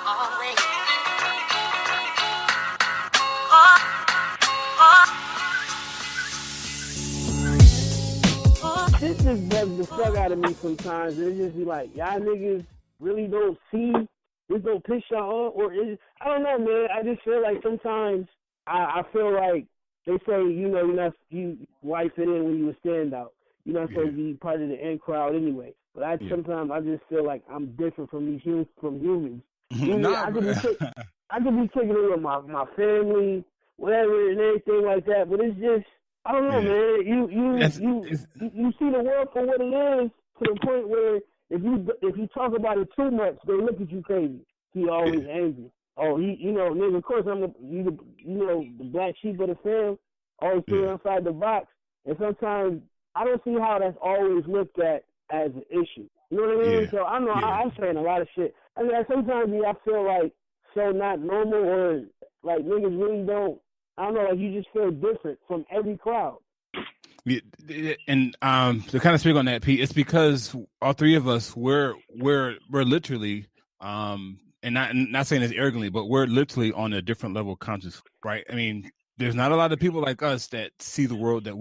Always. Oh, Shit just bugs the fuck out of me sometimes. And it just be like, y'all niggas really don't see this don't piss y'all off, or I don't know, man. I just feel like sometimes I feel like they say, you know, you wife it in when you a standout. You're not supposed to be part of the in crowd anyway. But sometimes I just feel like I'm different from these humans. I could be kicking it with my family, whatever, and everything like that. But it's just, I don't know, man. You see the world for what it is, to the point where if you talk about it too much, they look at you crazy. He always angry. Oh, nigga, of course I'm the black sheep of the fam, always stay outside the box. And sometimes I don't see how that's always looked at as an issue. You know what I mean? Yeah. So I know I'm saying a lot of shit. I mean, sometimes I feel like so not normal, or like niggas really don't. I don't know, like you just feel different from every crowd. Yeah, and to kind of speak on that, Pete, it's because all three of us we're literally and not saying this arrogantly, but we're literally on a different level of consciousness, right? I mean, there's not a lot of people like us that see the world that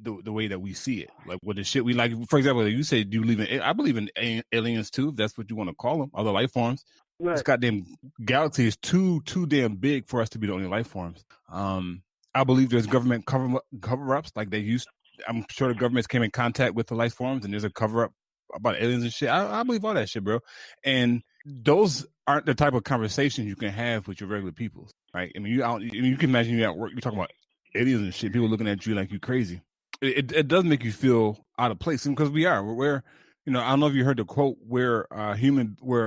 the way that we see it, like with the shit we like. For example, you said you believe in. I believe in aliens too, if that's what you want to call them, other life forms. Right. This goddamn galaxy is too damn big for us to be the only life forms. I believe there's government cover-ups, like they used. I'm sure the governments came in contact with the life forms, and there's a cover-up about aliens and shit. I believe all that shit, bro. And those aren't the type of conversations you can have with your regular people, right? I mean, you can imagine you at work, you're talking about aliens and shit. People looking at you like you crazy. It does make you feel out of place, because we're I don't know if you heard the quote, we're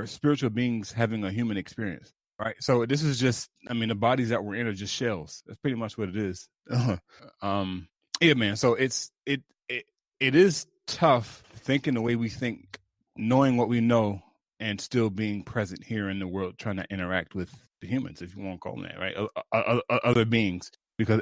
spiritual beings having a human experience, right? So this is just, I mean, the bodies that we're in are just shells. That's pretty much what it is. Yeah, man. So it is tough thinking the way we think, knowing what we know, and still being present here in the world, trying to interact with the humans, if you want to call them that, right? Other beings. Because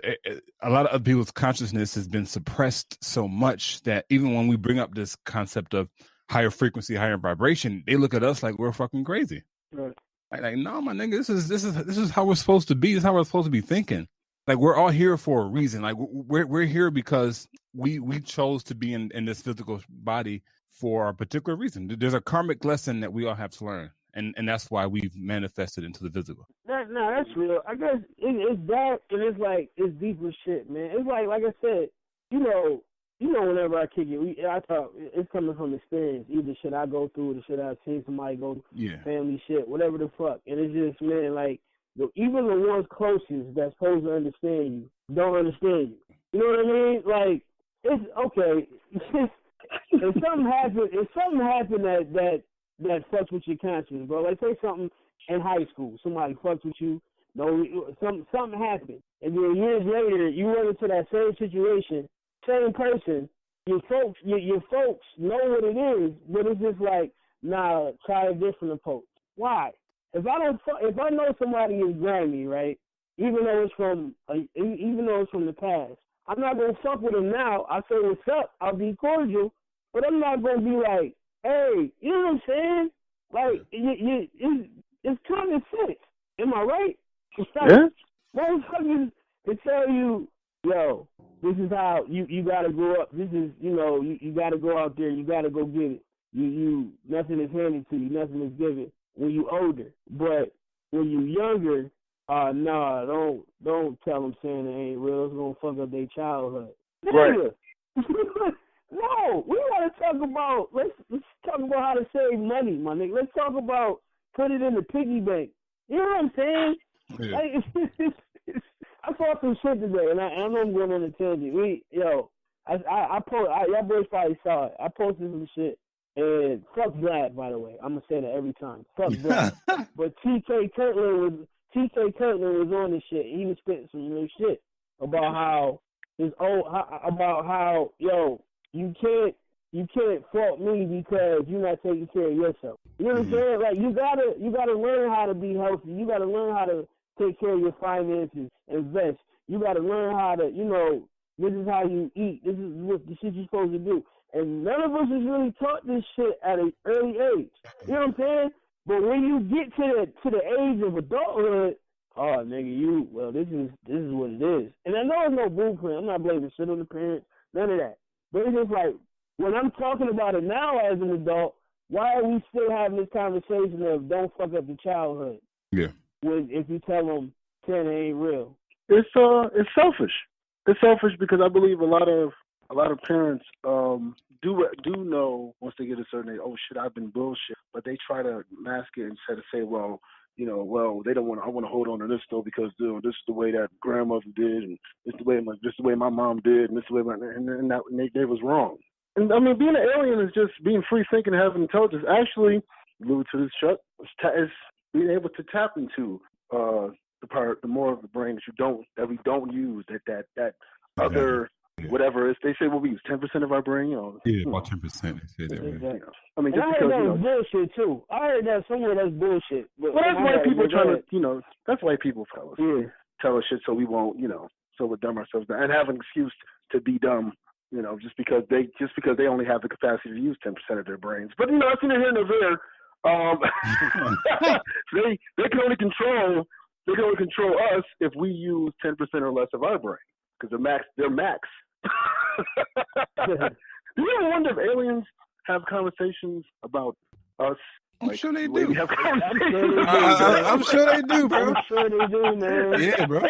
a lot of people's consciousness has been suppressed so much that even when we bring up this concept of higher frequency, higher vibration, they look at us like we're fucking crazy. Right. Like, no, my nigga, this is how we're supposed to be. This is how we're supposed to be thinking. Like, we're all here for a reason. Like, we're here because we chose to be in this physical body for a particular reason. There's a karmic lesson that we all have to learn. And that's why we've manifested into the physical. No, that's real. I guess it's that, and it's like, it's deeper shit, man. It's like I said, whenever I kick it, I talk, it's coming from experience. Either shit I go through, the shit I've seen somebody go through, family shit, whatever the fuck. And it's just, man, like, even the ones closest that's supposed to understand you don't understand you. You know what I mean? Like, it's okay. If something happened that fucks with your conscience, bro. Like, say something in high school, somebody fucks with you. Something happened, and then years later you run into that same situation, same person. Your folks know what it is, but it's just like, nah, try a different approach. Why? If I know somebody is Grammy, right? Even though it's from the past, I'm not gonna fuck with them now. I say what's up. I'll be cordial, but I'm not gonna be like, hey, you know what I'm saying? Like, it's common sense. Am I right? It's like, motherfuckers to tell you, yo, this is how you gotta grow up. This is, you gotta go out there. You gotta go get it. You nothing is handed to you. Nothing is given when you older. But when you younger, nah, don't tell them saying it ain't real. It's gonna fuck up their childhood. Right. No, we gotta talk about let's talk about how to save money, my nigga. Let's talk about put it in the piggy bank. You know what I'm saying? Yeah. Like, I saw some shit today, and I know I'm going on a tangent. Y'all boys probably saw it. I posted some shit, and fuck Vlad, by the way. I'm gonna say that every time. Fuck Vlad. But TK Kirtland was on this shit. He was spitting some real shit about how you can't fault me because you're not taking care of yourself. You know what I'm saying? Like, you gotta learn how to be healthy. You gotta learn how to take care of your finances, invest. You gotta learn how to, this is how you eat. This is what the shit you're supposed to do. And none of us is really taught this shit at an early age. You know what I'm saying? But when you get to the age of adulthood, oh nigga, this is what it is. And I know it's no blueprint. I'm not blaming shit on the parents, none of that. But it's just like when I'm talking about it now as an adult, why are we still having this conversation of don't fuck up your childhood? Yeah. When if you tell them 10 ain't real, it's selfish. It's selfish because I believe a lot of parents do know once they get a certain age, oh shit, I've been bullshit, but they try to mask it and try to say, well, they don't want. I want to hold on to this though because this is the way that grandmother did, and this is the way my mom did, and this is the way they was wrong. And I mean, being an alien is just being free thinking, having intelligence. Actually, alluded to this, Chuck, is being able to tap into the more of the brain that we don't use, that other whatever is. They say we use 10% of our brain. About 10%. They say that. Exactly. I mean, and just I heard that was bullshit too. I heard that somewhere that's bullshit. But that's white people trying to, that's white people tell us. Yeah. Tell us shit so we won't, so we dumb ourselves down and have an excuse to be dumb. Just because they only have the capacity to use 10% of their brains. But that's neither here nor there. They can only control us if we use 10% or less of our brain because they're max. Do you ever wonder if aliens have conversations about us? I'm sure they do. I'm sure they do, bro. I'm sure they do, man. Yeah, bro.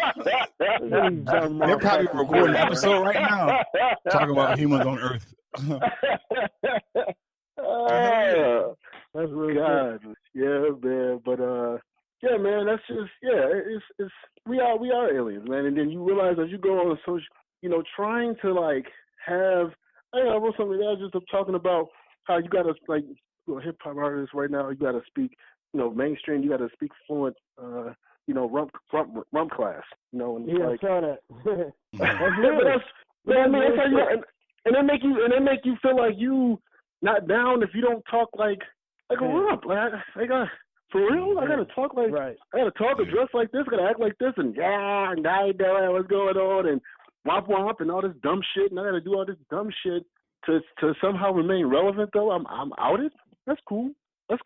They're probably recording an episode right now talking about humans on Earth. That's really God. good. Yeah, man. But yeah, man. That's just It's we are aliens, man. And then you realize as you go on social, trying to like have. I wrote something there just talking about how you gotta like. Hip hop artists right now, you got to speak, mainstream. You got to speak fluent, rump class, And yeah, like, I saw that. That's how you. And they make you feel like you not down if you don't talk like a rump. Like for real, I gotta talk like I gotta talk and dress like this. I gotta act like this and what's going on and womp and all this dumb shit. And I gotta do all this dumb shit to somehow remain relevant. Though I'm outed. That's cool. And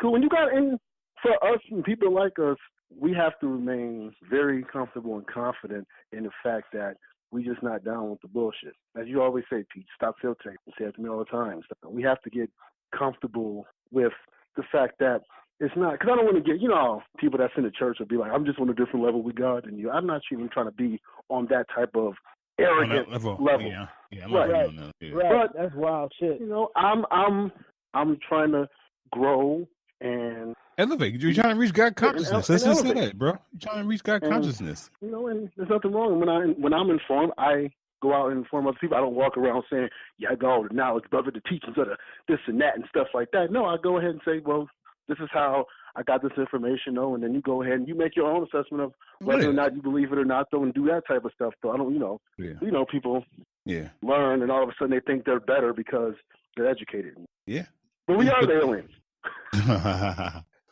for us and people like us, we have to remain very comfortable and confident in the fact that we just not down with the bullshit. As you always say, Pete, stop filtering. You say it to me all the time. So we have to get comfortable with the fact that it's not, because I don't want to get, people that's in the church will be like, I'm just on a different level with God than you. I'm not even trying to be on that type of arrogant level. Yeah, I'm not right. on that. Yeah. Right. But that's wild shit. I'm trying to grow and elevate. You're trying to reach God consciousness. Let's just say that, bro. You're trying to reach God consciousness. And there's nothing wrong. When I'm informed, I go out and inform other people. I don't walk around saying, I got all the knowledge, brother, the teachings of this and that and stuff like that. No, I go ahead and say, well, this is how I got this information, and then you go ahead and you make your own assessment of whether or not you believe it or not, though, and do that type of stuff. Though I don't, people learn, and all of a sudden they think they're better because they're educated. Yeah. But we are the aliens.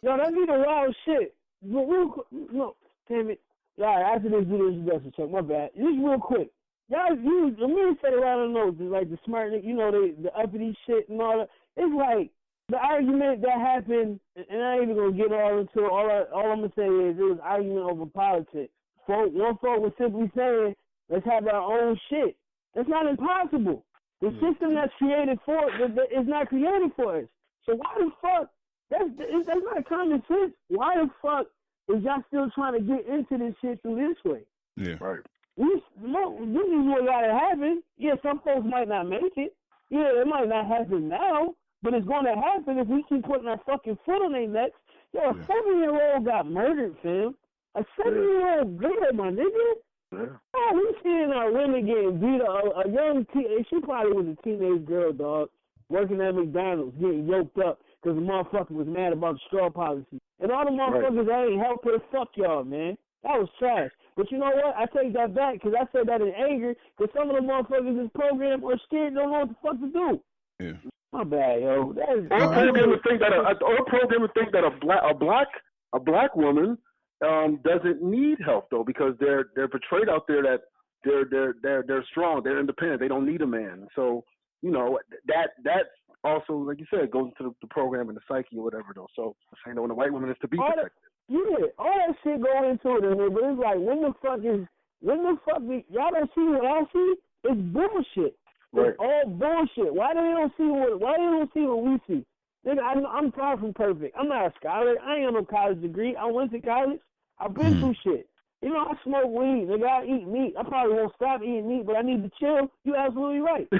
Yo, that's even wild shit. But real quick, no, damn it. Yeah, after this video introduction, Chuck, my bad. Just real quick. Y'all, Amir said it right on the nose, like the smart, the uppity shit and all that. It's like the argument that happened, and I ain't even gonna get all into it. All I'm gonna say is it was argument over politics. One folk was simply saying, let's have our own shit. That's not impossible. The system that's created for it is not created for us. So why the fuck? That's not common sense. Why the fuck is y'all still trying to get into this shit through this way? Yeah. Right. This is what gotta happen. Yeah, some folks might not make it. Yeah, it might not happen now, but it's gonna happen if we keep putting our fucking foot on their necks. Yo, a 7-year-old got murdered, fam. A 7-year-old girl, my nigga. Yeah. Oh, we seeing our women getting beat up. A young she probably was a teenage girl, dog, working at McDonald's, getting yoked up because the motherfucker was mad about the straw policy. And all the motherfuckers that ain't help her, fuck y'all, man. That was trash. But you know what? I take that back because I said that in anger because some of the motherfuckers is programmed or scared, don't know what the fuck to do. Yeah. My bad, yo. Or programmers think that a black woman doesn't need help though because they're portrayed out there that they're strong, they're independent, they don't need a man. So that also, like you said, goes into the program and the psyche or whatever, though. So I know when the white woman is to be protected. All that shit go into it, but it's like, when the fuck y'all don't see what I see? It's bullshit. Right. It's all bullshit. Why they don't see what we see? Nigga, I'm far from perfect. I'm not a scholar. I ain't got no college degree. I went to college. I've been through shit. You know, I smoke weed. Nigga, I eat meat. I probably won't stop eating meat, but I need to chill. You absolutely right. I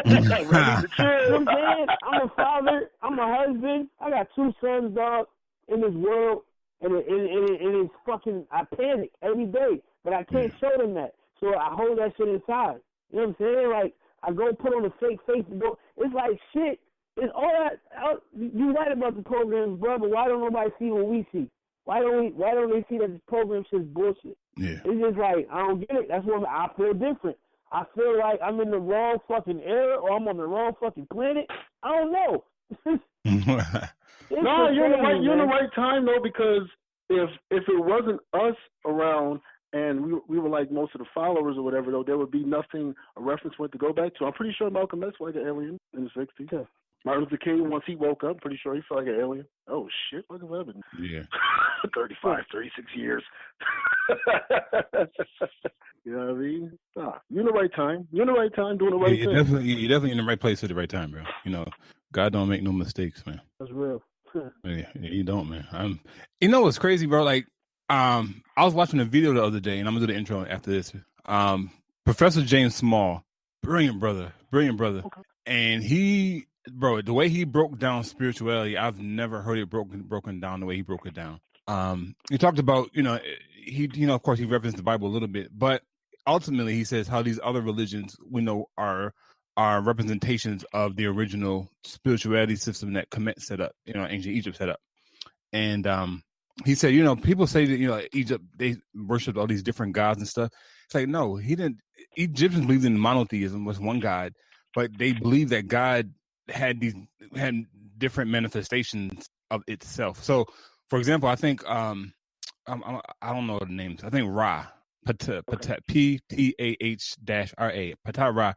need to chill. You know what I'm saying? I'm a father. I'm a husband. I got 2 sons, dog, in this world, and it's fucking, I panic every day, but I can't show them that. So I hold that shit inside. You know what I'm saying? Like, I go put on a fake face and go, it's like shit. It's all that. You're right about the programs, bro, but why don't nobody see what we see? Why don't they see that this program shit's bullshit? Yeah. It's just like, I don't get it. That's why I feel different. I feel like I'm in the wrong fucking era or I'm on the wrong fucking planet. I don't know. No, you're in the right time though, because if it wasn't us around and we were like most of the followers or whatever, though, there would be nothing, a reference point to go back to. I'm pretty sure Malcolm X was like an alien in the 60s. Yeah. Martin Luther King, once he woke up, pretty sure he felt like an alien. Oh, shit, look at that. Yeah. 35, 36 years. You know what I mean? You're in the right time. You're in the right time doing the right thing. You're definitely in the right place at the right time, bro. You know, God don't make no mistakes, man. That's real. Yeah, you don't, man. You know what's crazy, bro? Like, I was watching a video the other day, and I'm going to do the intro after this. Professor James Small, brilliant brother. Okay. And bro, the way he broke down spirituality, I've never heard it broken down the way he broke it down. He talked about, of course, he referenced the Bible a little bit, but ultimately he says how these other religions we know are representations of the original spirituality system that Kemet set up, ancient Egypt set up. And he said, people say that, Egypt, they worshiped all these different gods and stuff. It's like, no, he didn't. Egyptians believed in monotheism, was one God, but they believed that God had different manifestations of itself. So, for example, I think I don't know the names. I think Ra, Ptah, P-T-A-H-R-A, Ptah Ra.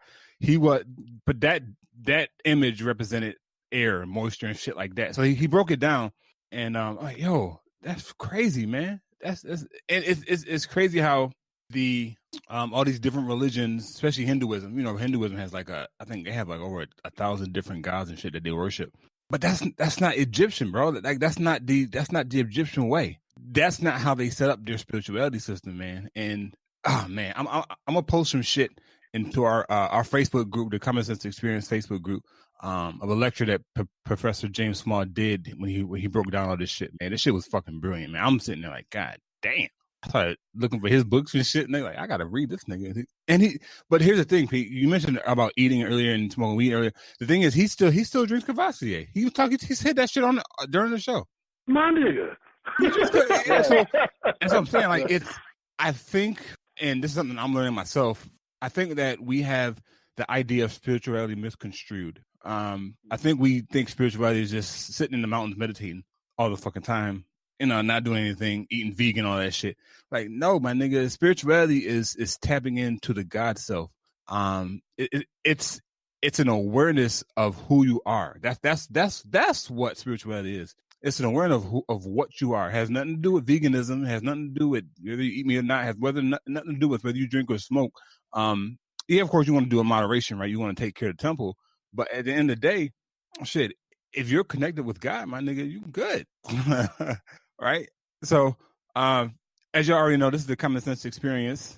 But that image represented air, moisture, and shit like that. So he broke it down, and like, yo, that's crazy, man. It's crazy how the all these different religions, especially Hinduism. Hinduism has I think they have like over 1,000 different gods and shit that they worship. But that's not Egyptian, bro. Like that's not the Egyptian way. That's not how they set up their spirituality system, man. And man, I'm gonna post some shit into our Facebook group, the Common Sense Experience Facebook group, of a lecture that Professor James Small did when he broke down all this shit, man. This shit was fucking brilliant, man. I'm sitting there like, God damn. I started looking for his books and shit, and they're like, I gotta read this nigga. But here's the thing, Pete. You mentioned about eating earlier and smoking weed earlier. The thing is, he still drinks Cavassier. He said that shit during the show. My nigga. So that's what I'm saying. Like, I think, and this is something I'm learning myself. I think that we have the idea of spirituality misconstrued. I think we think spirituality is just sitting in the mountains meditating all the fucking time. Not doing anything, eating vegan, all that shit. Like, no, my nigga, spirituality is tapping into the God self. It's an awareness of who you are. That's what spirituality is. It's an awareness of what you are. It has nothing to do with veganism. It has nothing to do with whether you eat meat or not. It has nothing to do with whether you drink or smoke. Yeah, of course you want to do in moderation, right? You want to take care of the temple, but at the end of the day, shit, if you're connected with God, my nigga, you good. Right? So, as you already know, this is the Common Sense Experience.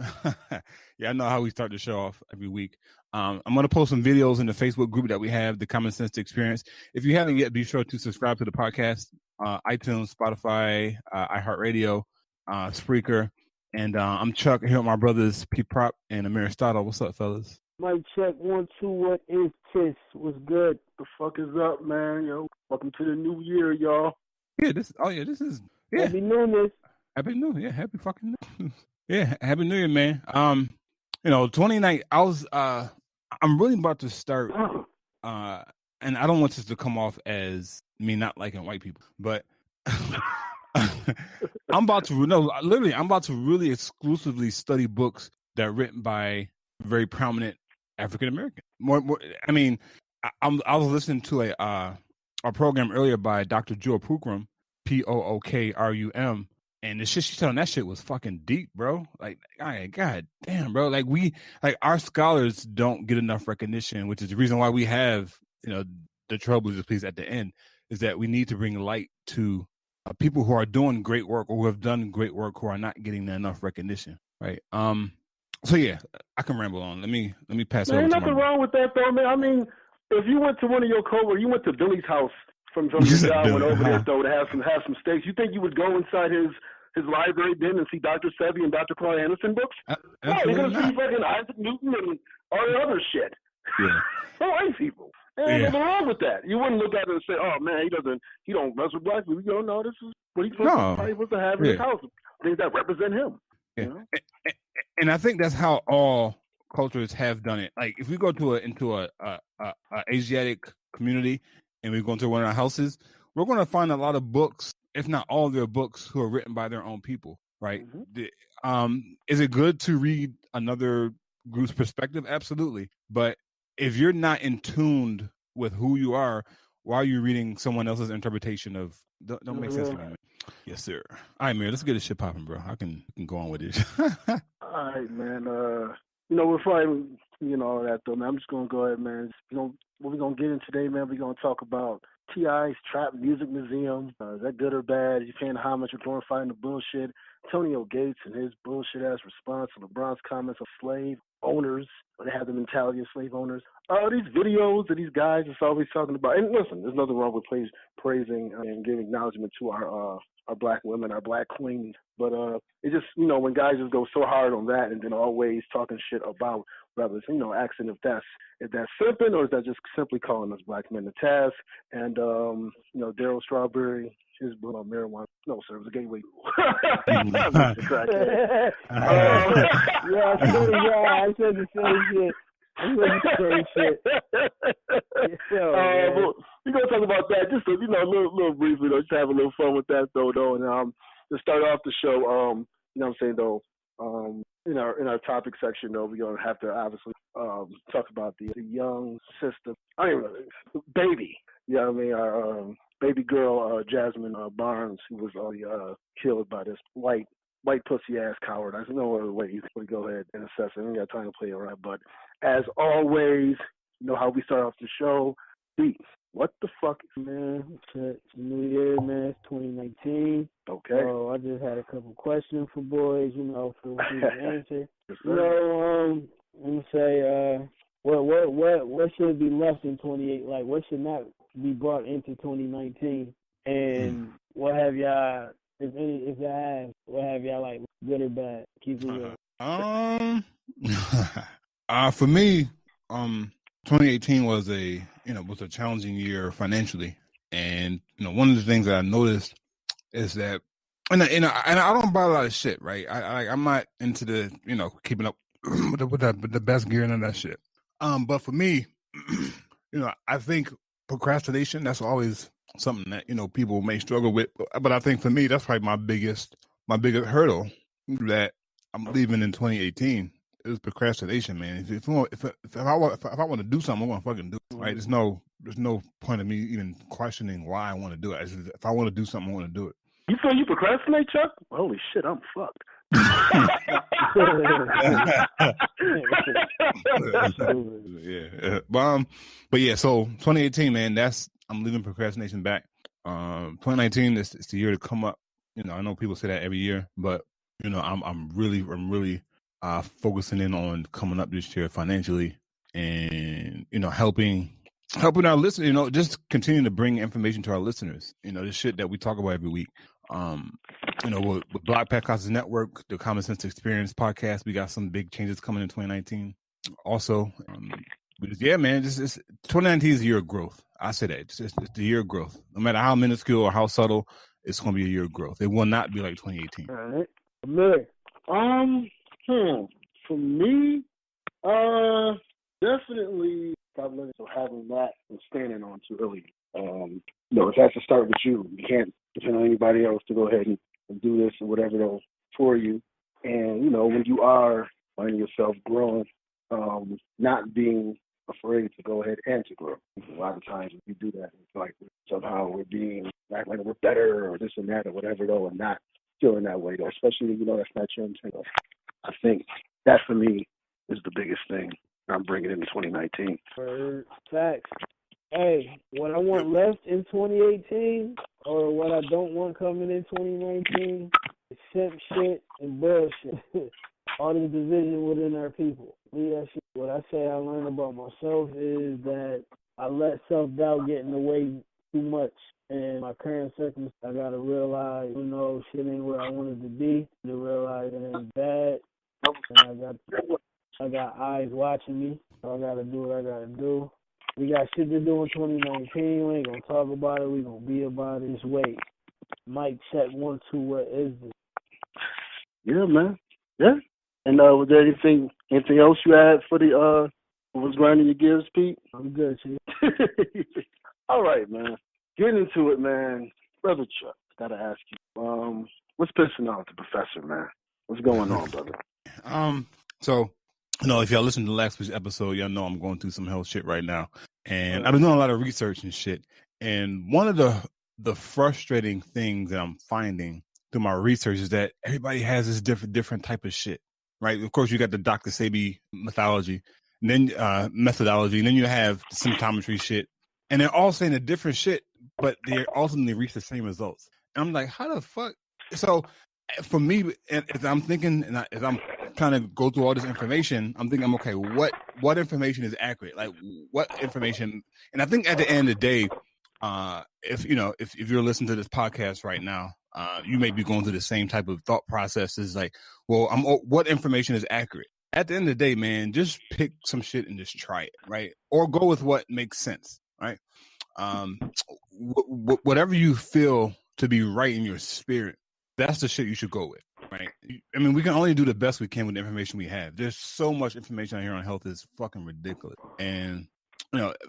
Yeah, I know how we start the show off every week. I'm going to post some videos in the Facebook group that we have, the Common Sense Experience. If you haven't yet, be sure to subscribe to the podcast, iTunes, Spotify, iHeartRadio, Spreaker. And I'm Chuck here with my brothers, P Prop and Amir. What's up, fellas? Mic check 1 2. What is this? What's good? The fuck is up, man? Yo, welcome to the new year, y'all. Yeah, this is. Yeah. Happy New Year. Happy New Year. Happy fucking New Year. Yeah, Happy New Year, man. 29. I'm really about to start. And I don't want this to come off as me not liking white people, but I'm about to really exclusively study books that are written by very prominent African American. More. I mean, I was listening to a program earlier by Dr. Joe Pookrum, Pookrum, and the shit she's telling, that shit was fucking deep, bro. Like, god damn, bro. Like our scholars don't get enough recognition, which is the reason why we have, the Trailblazers piece at the end, is that we need to bring light to people who are doing great work or who have done great work who are not getting enough recognition, right? So yeah, I can ramble on. Let me pass it over to Ain't nothing wrong with that though, man. I mean, if you went to one of your coworkers, you went to Billy's house from your job, went over there though to have some steaks. You think you would go inside his library then and see Dr. Sebi and Dr. Claude Anderson books? No, you're gonna see fucking Isaac Newton and all the other shit. Yeah. For white people. Ain't nothing wrong with that. You wouldn't look at it and say, "Oh man, he don't mess with black people." You go, "No, this is what he's supposed to have in his house. Things that represent him." Yeah. You know? And I think that's how all cultures have done it. Like if we go into a Asiatic community and we go into one of our houses, we're going to find a lot of books, if not all of their books, who are written by their own people, right? Mm-hmm. Is it good to read another group's perspective? Absolutely. But if you're not in tune with who you are, why are you reading someone else's interpretation of? Don't make sense to me. Yes, sir. All right, Amir, let's get this shit popping, bro. I can go on with this. All right, man. Before I all that though, man, I'm just gonna go ahead, man. What we're gonna get in today, man, we're gonna talk about T.I.'s Trap Music Museum. Is that good or bad? Is he paying homage or glorifying the bullshit? Antonio Gates and his bullshit ass response to LeBron's comments of slave owners, or they have the mentality of slave owners. These videos of these guys is always talking about, and listen, there's nothing wrong with praising and giving acknowledgement to our black women, our black queens. But it just, when guys just go so hard on that and then always talking shit about brothers, asking if that's simping or is that just simply calling us black men to task. And, Daryl Strawberry, his book on marijuana. No, sir, it was a gateway. I said the same shit. We're going to talk about that just a little briefly, though, just have a little fun with that, though. And to start off the show, in our topic section, though, we're going to have to obviously talk about the young sister, baby. You know what I mean? Our baby girl, Jazmin Barnes, who was killed by this white pussy ass coward. I don't know what way you can go ahead and assess it. I don't got time to play around. But as always, how we start off the show. Beats. What the fuck? Man, it's New Year, man. It's 2019. Okay. So I just had a couple questions for boys, for you to answer. Yes, I'm gonna say, what should be left in 28? Like, what should not be brought into 2019? And what have y'all, if y'all have, what have y'all like, good or bad? Keep it real. For me, 2018 was a challenging year financially, and one of the things that I noticed is that, and I don't buy a lot of shit, right? I'm not into the keeping up with the best gear and all that shit. But for me, I think procrastination, that's always something that people may struggle with, but I think for me that's probably my biggest hurdle that I'm leaving in 2018 is procrastination, man. If I want to do something, I'm gonna fucking do it, right? There's no point of me even questioning why I want to do it. If I want to do something, I want to do it. You feel you procrastinate, Chuck? Holy shit, I'm fucked. Yeah, but yeah. So 2018, man, I'm leaving procrastination back. 2019 is the year to come up. I know people say that every year, but I'm really focusing in on coming up this year financially, and helping our listeners. Just continuing to bring information to our listeners. The shit that we talk about every week. With Black Podcasters Network, the Common Sense Experience podcast, we got some big changes coming in 2019. Also, yeah, man, just 2019 is a year of growth. I say that it's the year of growth. No matter how minuscule or how subtle, it's going to be a year of growth. It will not be like 2018. All right, Amir. For me, definitely probably having that and standing on too early. It has to start with you. You can't depend on anybody else to go ahead and do this or whatever else for you. And, when you are finding yourself growing, not being afraid to go ahead and to grow. A lot of times when we do that, it's like somehow we're being like we're better or this and that or whatever though, and not feeling that way though. Especially that's not your intent. I think that for me is the biggest thing I'm bringing into 2019. Facts. Hey, what I want left in 2018 or what I don't want coming in 2019 is simp shit and bullshit. All this division within our people. What I say I learned about myself is that I let self-doubt get in the way too much. And my current circumstance, I got to realize, shit ain't where I wanted to be. To realize it ain't bad. And I got eyes watching me. So I got to do what I got to do. We got shit to do in 2019. We ain't going to talk about it. We going to be about it. Just wait. Mic check 1, 2, what is this? Yeah, man. Yeah. And was there anything else you had for the what was grinding your gears, Pete? I'm good, Chief. All right, man. Getting into it, man. Brother Chuck, gotta ask you, what's pissing off the professor, man? What's going on, brother? So, if y'all listen to last week's episode, y'all know I'm going through some health shit right now. And I've been doing a lot of research and shit. And one of the frustrating things that I'm finding through my research is that everybody has this different type of shit, right? Of course, you got the Dr. Sebi methodology, and then methodology, and then you have the symptometry shit, and they're all saying a different shit, but they ultimately reach the same results. And I'm like, how the fuck? So for me, as I'm thinking, and as I'm trying to go through all this information, I'm thinking, okay, what information is accurate? Like, what information? And I think at the end of the day, if you're listening to this podcast right now, you may be going through the same type of thought processes. Like, well, what information is accurate? At the end of the day, man, just pick some shit and just try it, right? Or go with what makes sense, right? Whatever you feel to be right in your spirit, that's the shit you should go with, right? I mean, we can only do the best we can with the information we have. There's so much information out here on health is fucking ridiculous. And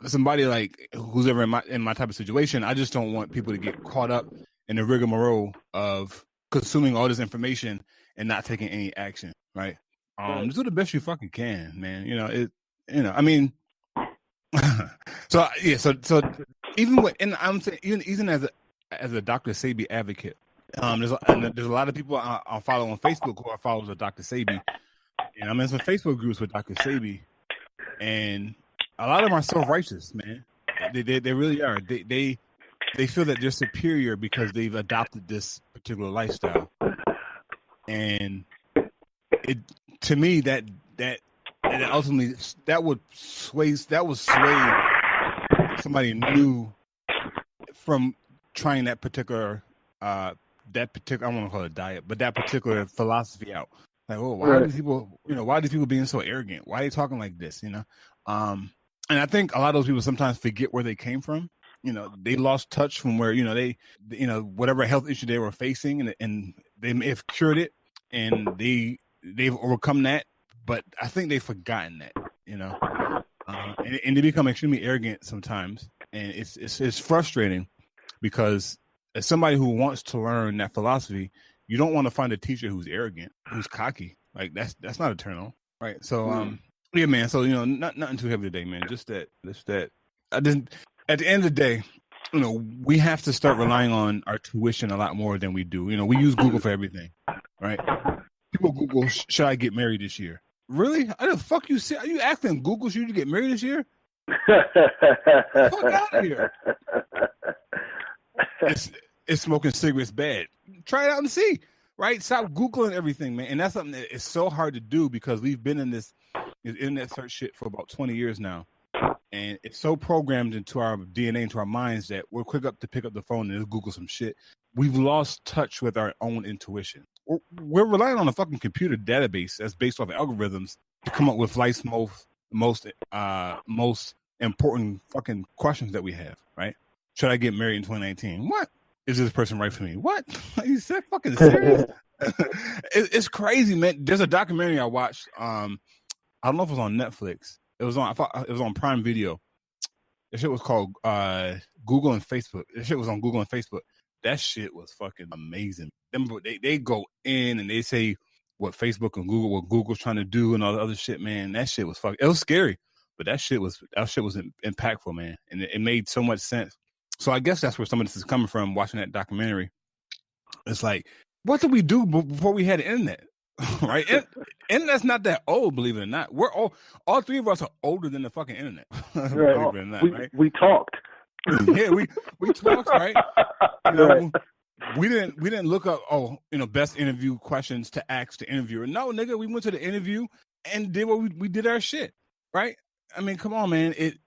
somebody like who's ever in my type of situation, I just don't want people to get caught up in the rigmarole of consuming all this information and not taking any action, right? Just do the best you fucking can, man. I mean, so even with, and I'm saying even as a Dr. Sebi advocate, there's a lot of people I follow on Facebook who are followers of Dr. Sebi, and I'm in some Facebook groups with Dr. Sebi, and a lot of them are self-righteous, man. They really are. They feel that they're superior because they've adopted this particular lifestyle, and to me that ultimately that would sway somebody new from trying that particular I don't want to call it a diet, but that particular philosophy out. Like, oh, why are these people being so arrogant? Why are they talking like this? And I think a lot of those people sometimes forget where they came from. They lost touch from where they whatever health issue they were facing, and they may have cured it, and they've overcome that. But I think they've forgotten that, and they become extremely arrogant sometimes, and it's frustrating because as somebody who wants to learn that philosophy, you don't want to find a teacher who's arrogant, who's cocky. Like that's not a turn on, right? So yeah, man. So nothing too heavy today, man. Just that. At the end of the day, we have to start relying on our tuition a lot more than we do. We use Google for everything, right? People Google, should I get married this year? Really? How the fuck you say? Are you asking Google, should you get married this year? Fuck out of here. It's smoking cigarettes bad. Try it out and see, right? Stop Googling everything, man. And that's something that is so hard to do because we've been in this internet search shit for about 20 years now. And it's so programmed into our DNA, into our minds, that we're quick up to pick up the phone and just Google some shit. We've lost touch with our own intuition. We're relying on a fucking computer database that's based off of algorithms to come up with life's most important fucking questions that we have, right? Should I get married in 2019? What? Is this person right for me? What? Are you fucking serious? It's crazy, man. There's a documentary I watched. I don't know if it was on Netflix. I thought it was on Prime Video. That shit was called Google and Facebook. That shit was on Google and Facebook. That shit was fucking amazing. They go in and they say what Facebook and Google, what Google's trying to do and all the other shit, man. That shit was fucking. It was scary. But that shit was impactful, man, and it made so much sense. So I guess that's where some of this is coming from. Watching that documentary, it's like, what did we do before we had the internet? Right? Internet's not that old, believe it or not. We're all three of us are older than the fucking internet. Right. Believe it or not, right? We talked. Yeah, we talked, right? You know, right. We didn't look up best interview questions to ask the interviewer. No, nigga, we went to the interview and did what we did our shit, right? I mean, come on, man. It's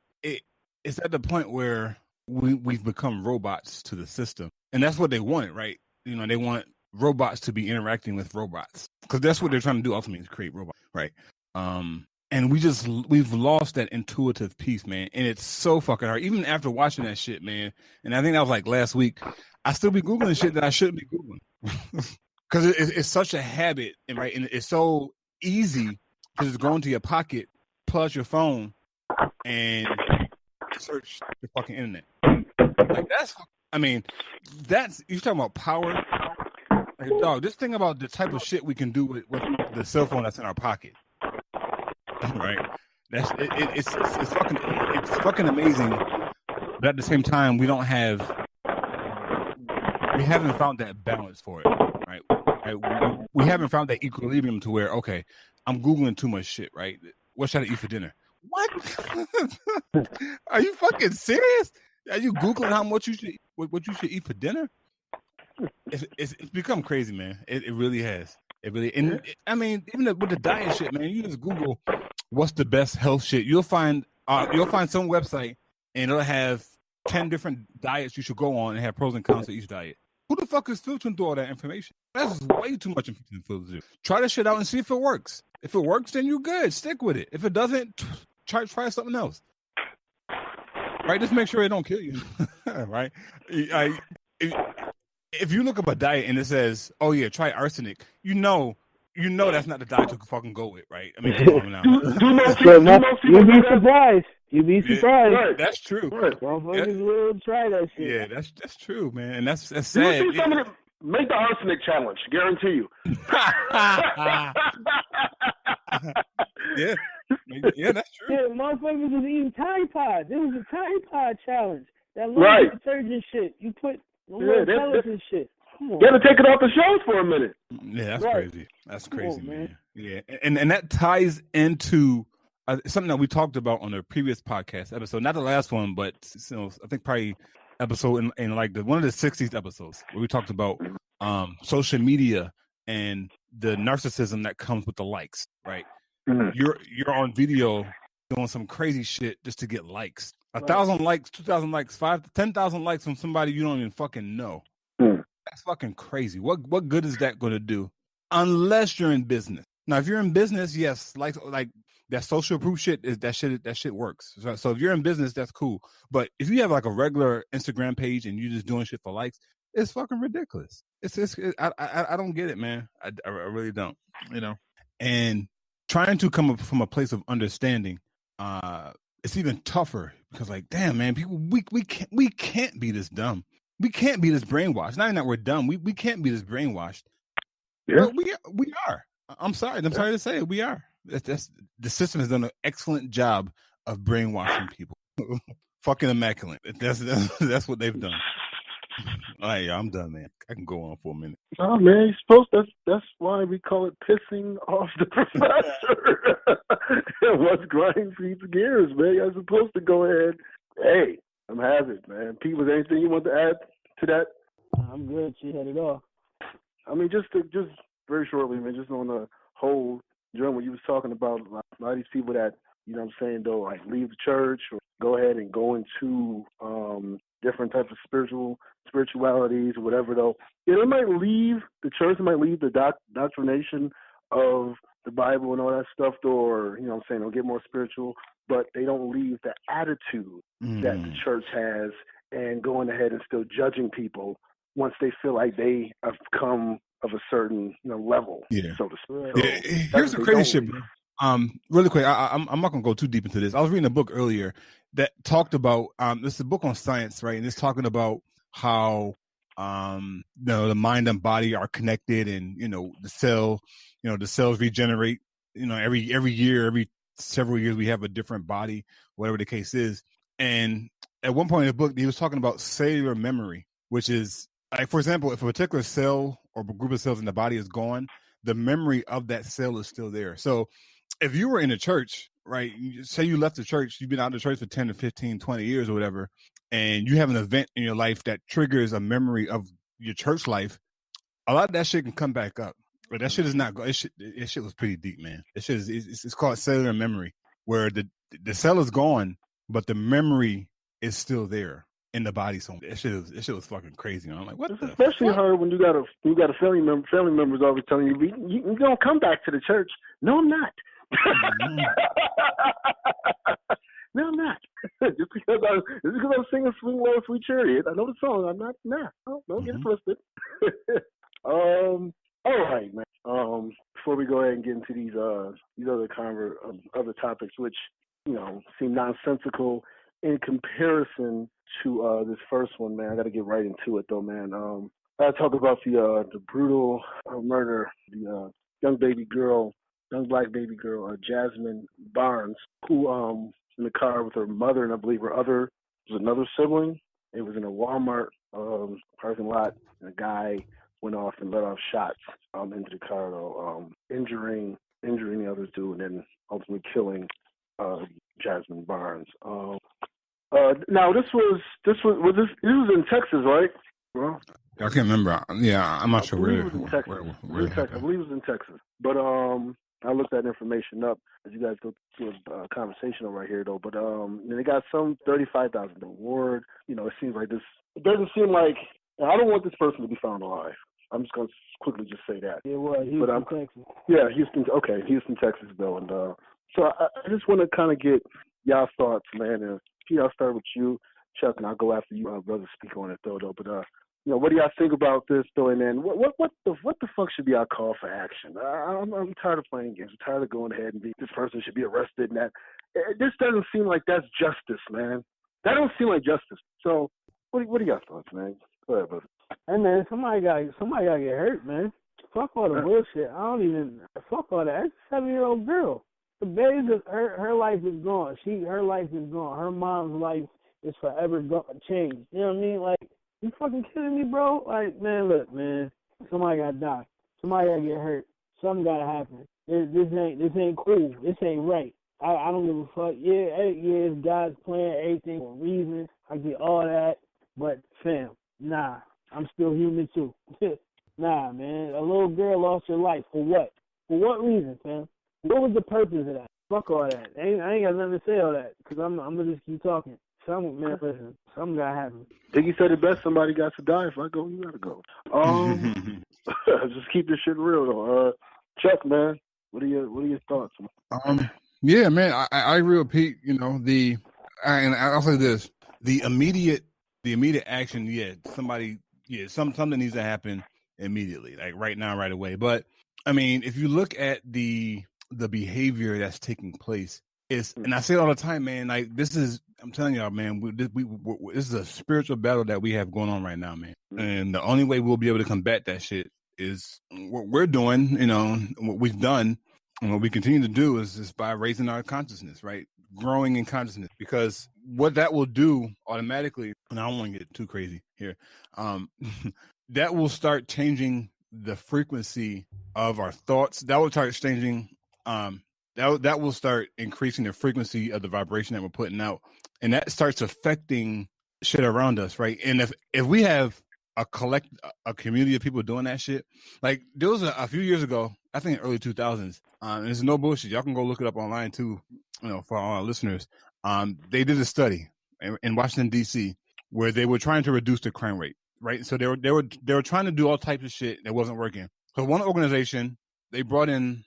at the point where we've become robots to the system, and that's what they wanted, right? You know, they want robots to be interacting with robots because that's what they're trying to do ultimately, is create robots, right? And we've lost that intuitive piece, man, and it's so fucking hard. Even after watching that shit, man, and I think that was like last week, I still be Googling shit that I shouldn't be Googling because it's such a habit, and right, and it's so easy to just go into your pocket, plug your phone, and search the fucking internet. Like that's you're talking about power. Like, dog, just think about the type of shit we can do with the cell phone that's in our pocket. Right? It's fucking amazing. But at the same time, we haven't found that balance for it. Right? We haven't found that equilibrium to where, okay, I'm Googling too much shit, right? What should I eat for dinner? What? Are you fucking serious? Are you Googling how much you should eat for dinner? It's become crazy, man. It really has. It really, and I mean, even with the diet shit, man. You just Google what's the best health shit. You'll find some website and it'll have 10 different diets you should go on and have pros and cons to each diet. Who the fuck is filtering through all that information? That's way too much information to filter through. Try this shit out and see if it works. If it works, then you're good. Stick with it. If it doesn't, try something else. Right? Just make sure it don't kill you. Right? If you look up a diet and it says, "Oh yeah, try arsenic," you know that's not the diet to fucking go with, right? I mean, come on now. You'd be surprised. You'd be surprised. Yeah, right. That's true. Right. Motherfuckers will try that shit. Yeah, that's true, man, and that's sad. You see some of them, make the arsenic challenge. Guarantee you. Yeah, that's true. Yeah, motherfuckers was eating Tide Pods. It was a Tide Pod challenge. That little detergent shit. You put colors and shit. You gotta take it off the shelves for a minute. Yeah, that's crazy. That's crazy, man. Yeah, and that ties into something that we talked about on the previous podcast episode, not the last one, but I think probably episode in like one of the 60s episodes where we talked about social media and the narcissism that comes with the likes, right? Mm-hmm. You're on video doing some crazy shit just to get likes. 1,000 likes, 2,000 likes, 5,000 to 10,000 likes from somebody you don't even fucking know. That's fucking crazy. What good is that going to do? Unless you're in business. Now, if you're in business, yes, like that social proof shit that shit works. So if you're in business, that's cool. But if you have like a regular Instagram page and you're just doing shit for likes, it's fucking ridiculous. I don't get it, man. I really don't. You know, and trying to come up from a place of understanding, it's even tougher because, like, damn, man, people, we can't be this dumb. We can't be this brainwashed. Not even that we're dumb. We can't be this brainwashed. Yeah, but we are. I'm sorry. I'm sorry to say it. We are. That's the system has done an excellent job of brainwashing people. Fucking immaculate. That's what they've done. All right, I'm done, man. I can go on for a minute. Oh man, you're supposed. That's why we call it pissing off the professor. What's grinding feeds gears, man? You're supposed to go ahead. Hey, I'm having, man. Pete, was there anything you want to add to that? I'm good. She had it all. I mean, just very shortly, man. Just on the whole journey, when you was talking about a lot of these people that, you know what I'm saying, though, like leave the church or go ahead and go into different types of spiritualities or whatever, though. Yeah, they might leave the church, they might leave the doctrination of the Bible and all that stuff, or, you know what I'm saying, they'll get more spiritual, but they don't leave the attitude that the church has and going ahead and still judging people once they feel like they have come of a certain, you know, level, so to speak. Yeah. Here's the crazy shit, bro. Really quick, I'm not gonna go too deep into this. I was reading a book earlier that talked about this is a book on science, right? And it's talking about how the mind and body are connected, and the cells regenerate, every year, every several years we have a different body, whatever the case is. And at one point in the book, he was talking about cellular memory, which is like, for example, if a particular cell or a group of cells in the body is gone, the memory of that cell is still there. So if you were in a church, right, say you left the church, you've been out of the church for 10 to 15, 20 years or whatever, and you have an event in your life that triggers a memory of your church life, a lot of that shit can come back up. But that shit is not. It shit was pretty deep, man. It shit is. It's called cellular memory, where the cell is gone, but the memory is still there in the body. So that shit was fucking crazy. I'm like, what? It's especially hard when you got a family member. Family members always telling you don't come back to the church. No, I'm not. No, I'm not. just because I'm singing "Swing Low, Sweet Chariot." I know the song. I'm not. Nah, don't get it twisted. All right, man. Before we go ahead and get into these other topics, which seem nonsensical in comparison to this first one, man. I got to get right into it, though, man. I gotta talk about the brutal murder, the young black baby girl, Jazmin Barnes, who in the car with her mother and I believe her other was another sibling. It was in a Walmart parking lot, and a guy went off and let off shots into the car, though, injuring the other two, and then ultimately killing Jazmin Barnes. Now this was in Texas, right? Well, I can't remember. Yeah, I'm not sure where. It was in Texas. I believe it was in Texas. But I looked that information up as you guys go through a conversation right here, though. But they got some $35,000 award. It seems like this. It doesn't seem like. I don't want this person to be found alive. I'm just going to quickly just say that. Yeah, well, Houston, Texas. Yeah, Houston. Okay, Houston, Texas, though. And so I just want to kind of get y'all's thoughts, man. And Pete, I'll start with you, Chuck, and I'll go after you, brother, speak on it, though. But what do y'all think about this, though? And then what the fuck should be our call for action? I'm tired of playing games. I'm tired of going ahead and this person should be arrested. And that this doesn't seem like that's justice, man. That don't seem like justice. So what are y'all thoughts, man? Go ahead, brother. Hey man, somebody got to get hurt, man. Fuck all the bullshit. Fuck all that. That's a 7-year-old girl. The baby, her life is gone. Her life is gone. Her mom's life is forever changed. You know what I mean? Like, you fucking kidding me, bro? Like, man, look, man. Somebody got to die. Somebody got to get hurt. Something got to happen. This ain't cool. This ain't right. I don't give a fuck. Yeah, it's God's plan, everything for a reason. I get all that. But, fam, nah. I'm still human, too. Nah, man. A little girl lost her life. For what? For what reason, fam? What was the purpose of that? Fuck all that. I ain't got nothing to say all that, because I'm going to just keep talking. Listen, something got to happen. Diggy said it best. Somebody got to die. If I go, you got to go. Just keep this shit real, though. Chuck, man, what are your thoughts? Yeah, man, I agree with Pete. And I'll say this: the immediate action. Yeah, something needs to happen immediately, like right now, right away. But I mean, if you look at the behavior that's taking place, and I say it all the time, man. Like I'm telling y'all, man, this is a spiritual battle that we have going on right now, man. And the only way we'll be able to combat that shit is what we're doing, what we've done, and what we continue to do is by raising our consciousness, right? Growing in consciousness, because what that will do automatically, and I don't want to get too crazy here, that will start changing the frequency of our thoughts. That will start changing. That will start increasing the frequency of the vibration that we're putting out, and that starts affecting shit around us, right? And if we have a community of people doing that shit, like there was a few years ago, I think in early 2000s, and it's no bullshit. Y'all can go look it up online too, for all our listeners. They did a study in Washington D.C. where they were trying to reduce the crime rate, right? So they were trying to do all types of shit that wasn't working. So one organization, they brought in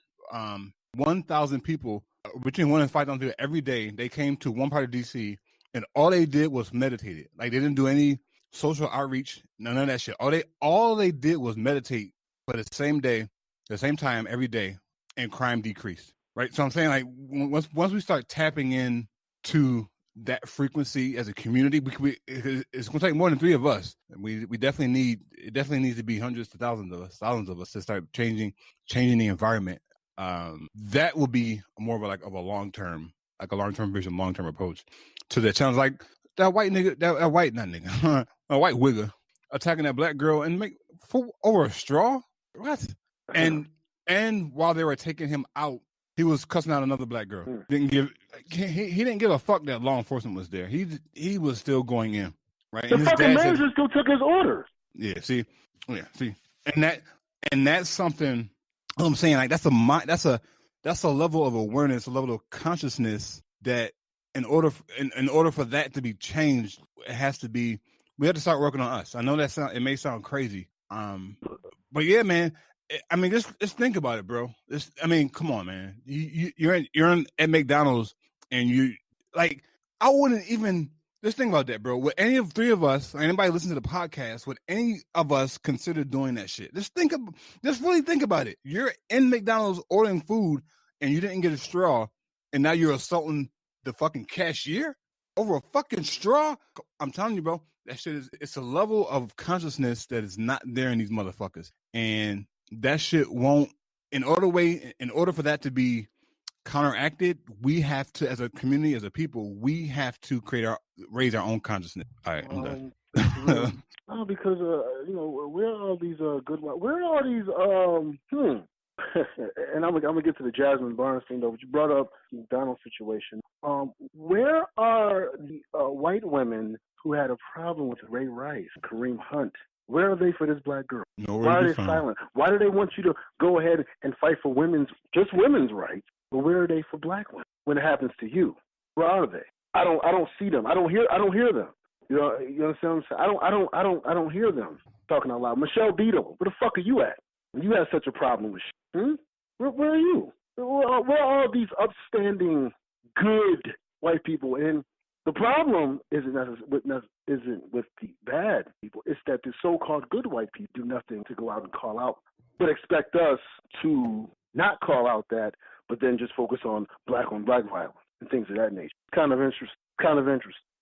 1,000 people, between 1,000 and 5,000 people every day. They came to one part of DC, and all they did was meditate. Like, they didn't do any social outreach, none of that shit. All they did was meditate for the same day, the same time every day, and crime decreased. Right. So I'm saying, like, once we start tapping in to that frequency as a community, it's going to take more than 3 of us. It definitely needs to be hundreds to thousands of us to start changing the environment. that will be more of a long term vision, long term approach to that challenge. Like that white nigga, that white not nigga, a white wigger attacking that black girl and make over a straw. What? And while they were taking him out, he was cussing out another black girl. He didn't give a fuck that law enforcement was there. He was still going in. Right. The fucking manager still took his orders. Yeah. See. And that's something. I'm saying, like, that's a level of awareness, a level of consciousness that in order for that to be changed, we have to start working on us. I know it may sound crazy, but yeah, man. I mean, just think about it, bro. Come on, man. You're at McDonald's and you like. I wouldn't even just think about that, bro. Would any of three of us, or anybody listen to the podcast, would any of us consider doing that shit? Just really think about it. You're in McDonald's ordering food and you didn't get a straw, and now you're assaulting the fucking cashier over a fucking straw. I'm telling you, bro, that shit it's a level of consciousness that is not there in these motherfuckers, and that shit won't. In order for that to be counteracted, we have to, as a community, as a people, we have to raise our own consciousness. All right, I'm done. Because where are all these where are all these and I'm gonna get to the Jazmin Barnes thing though, but you brought up the McDonald's situation. Where are the white women who had a problem with Ray Rice, Kareem Hunt? Where are they for this black girl? Why are they silent? Why do they want you to go ahead and fight for women's rights? But where are they for black women when it happens to you? Where are they? I don't see them. I don't hear them. You understand what I'm saying? I don't hear them talking out loud. Michelle Beadle, where the fuck are you at? When you have such a problem with shit? Where are you? Where are all these upstanding, good white people? And the problem isn't with the bad people. It's that the so-called good white people do nothing to go out and call out, but expect us to not call out that, but then just focus on black violence and things of that nature. Kind of interest.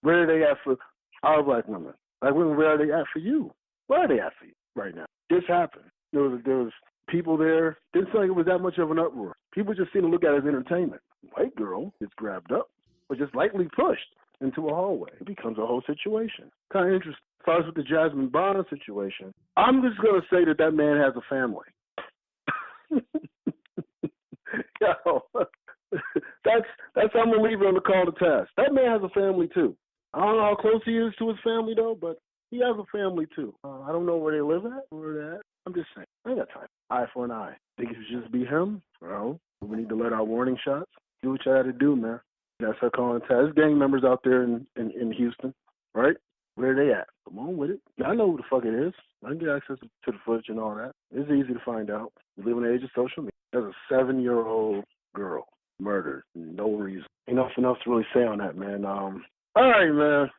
Where are they at for our black women? Like, where are they at for you? Where are they at for you right now? This happened. There was people there. Didn't seem like it was that much of an uproar. People just seem to look at it as entertainment. White girl gets grabbed up or just lightly pushed into a hallway. It becomes a whole situation. Kind of interesting. As far as with the Jazmin Barnes situation, I'm just going to say that man has a family. Yo, that's I'm going to leave it on the call to task. That man has a family too. I don't know how close he is to his family though, but he has a family too. I don't know where they live at, where they're at. I'm just saying, I ain't got time. Eye for an eye. Think it should just be him? Well, we need to let our warning shots. Do what you had to do, man. That's her calling test. There's gang members out there in Houston, right? Where are they at? Come on with it. I know who the fuck it is. I can get access to the footage and all that. It's easy to find out. We live in the age of social media. There's a 7-year-old girl murdered. No reason. Ain't nothing else to really say on that, man. All right, man.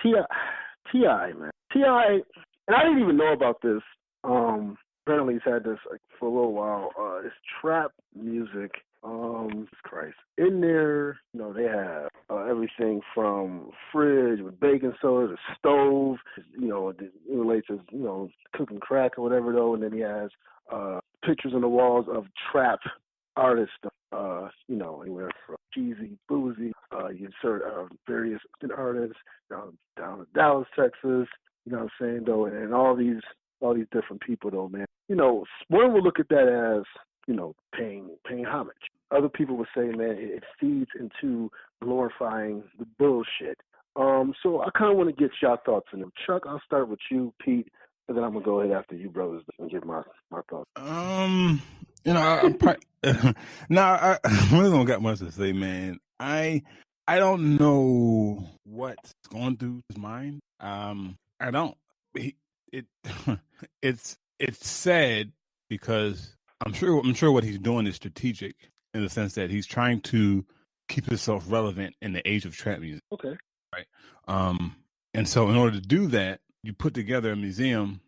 T.I., man. T.I., and I didn't even know about this. Apparently he's had this for a little while. It's trap music. Christ. In there, they have everything from fridge with baking soda to stove. It relates to, cooking crack or whatever, though. And then he has pictures on the walls of trap artists, anywhere from Jeezy, Boozy, you insert various artists down in Dallas, Texas, you know what I'm saying, though, and all these different people, though, man. One would look at that as, paying homage. Other people would say, man, it feeds into glorifying the bullshit. So I kind of want to get your thoughts on them. Chuck, I'll start with you, Pete, and then I'm going to go ahead after you, brothers, and get my thoughts. I really don't got much to say, man. I don't know what's going through his mind. I don't. It's sad because I'm sure what he's doing is strategic in the sense that he's trying to keep himself relevant in the age of trap music. Okay. Right. And so in order to do that, you put together a museum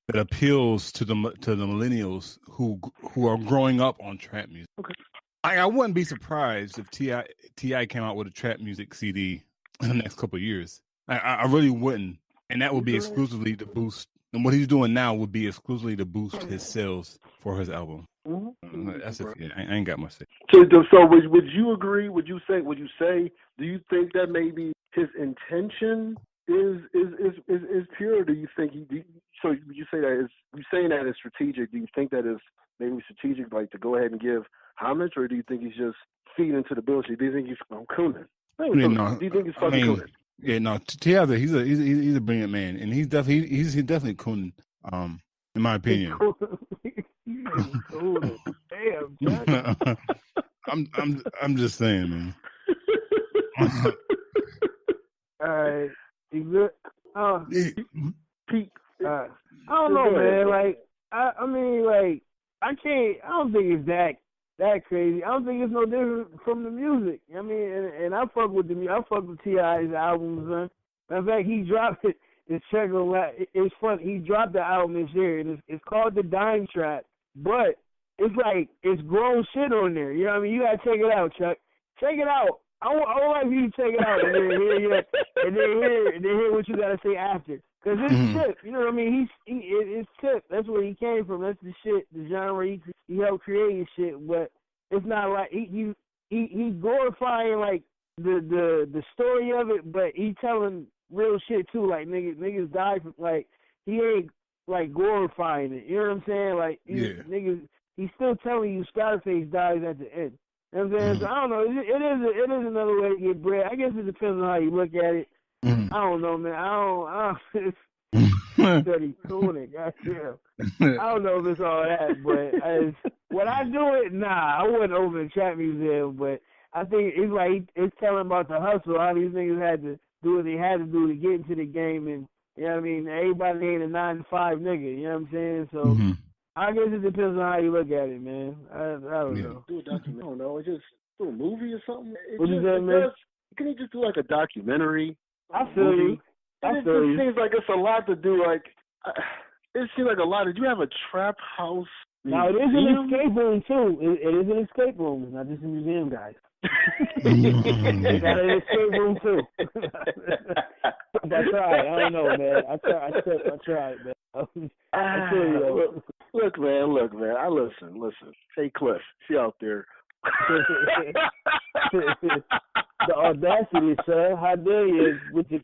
that appeals to the millennials who are growing up on trap music. Okay. I wouldn't be surprised if T.I. came out with a trap music CD in the next couple of years. I really wouldn't. And that would be exclusively to boost. And what he's doing now would be exclusively to boost his sales for his album. That's it. I ain't got much to say. So would you agree? Would you say? Do you think that maybe his intention is pure? Or do you think so would you say that is you saying that is strategic? Do you think that is maybe strategic, like to go ahead and give homage, or do you think he's just feeding into the bullshit? Do you think he's cooning? Do you think he's fucking cooning? Yeah, no. Tiaza, he's a brilliant man, and he's definitely cooning. In my opinion. Damn, I'm just saying, man. All right, you good? Pete. I don't know, man. Like, I mean, like, I don't think it's that crazy. I don't think it's no different from the music. I mean, and I fuck with T.I.'s albums, man. In fact, he dropped it. It's funny. He dropped the album this year, and it's called The Dime Trap. But it's like it's grown shit on there. You know what I mean? You gotta check it out, Chuck. Check it out. I would like you to check it out and then hear what you gotta say after. Cause it's Tip. You know what I mean? It's Tip. That's where he came from. That's the shit, the genre he helped create and shit. But it's not like he glorifying like the story of it, but he telling real shit too. Like niggas died from, like, he ain't like glorifying it. You know what I'm saying? Like niggas, he's still telling you Scarface dies at the end. You know what I'm saying? So I don't know. It is another way to get bread. I guess it depends on how you look at it. I don't know, man. I don't study tuning. Goddamn. I don't know if it's all that, but when I do it, nah, I wouldn't open a trap museum. But I think it's like it's telling about the hustle. How these niggas had to do what they had to do to get into the game, and you know what I mean. Everybody ain't a 9-to-5 nigga. You know what I'm saying? So I guess it depends on how you look at it, man. I don't know. Do a documentary. I don't know. Just do a movie or something. What is that, man? Can he just do like a documentary? I feel you. It seems like it's a lot to do. Like it seems like a lot. Did you have a trap house? Now it is an escape room too. It is an escape room. It's not just a museum, guys. They got an escape room too. That's right. I don't know, man. I tried, man. I feel you. Look, man. I listen. Hey, Cliff, she out there. The audacity, sir. How dare you, with the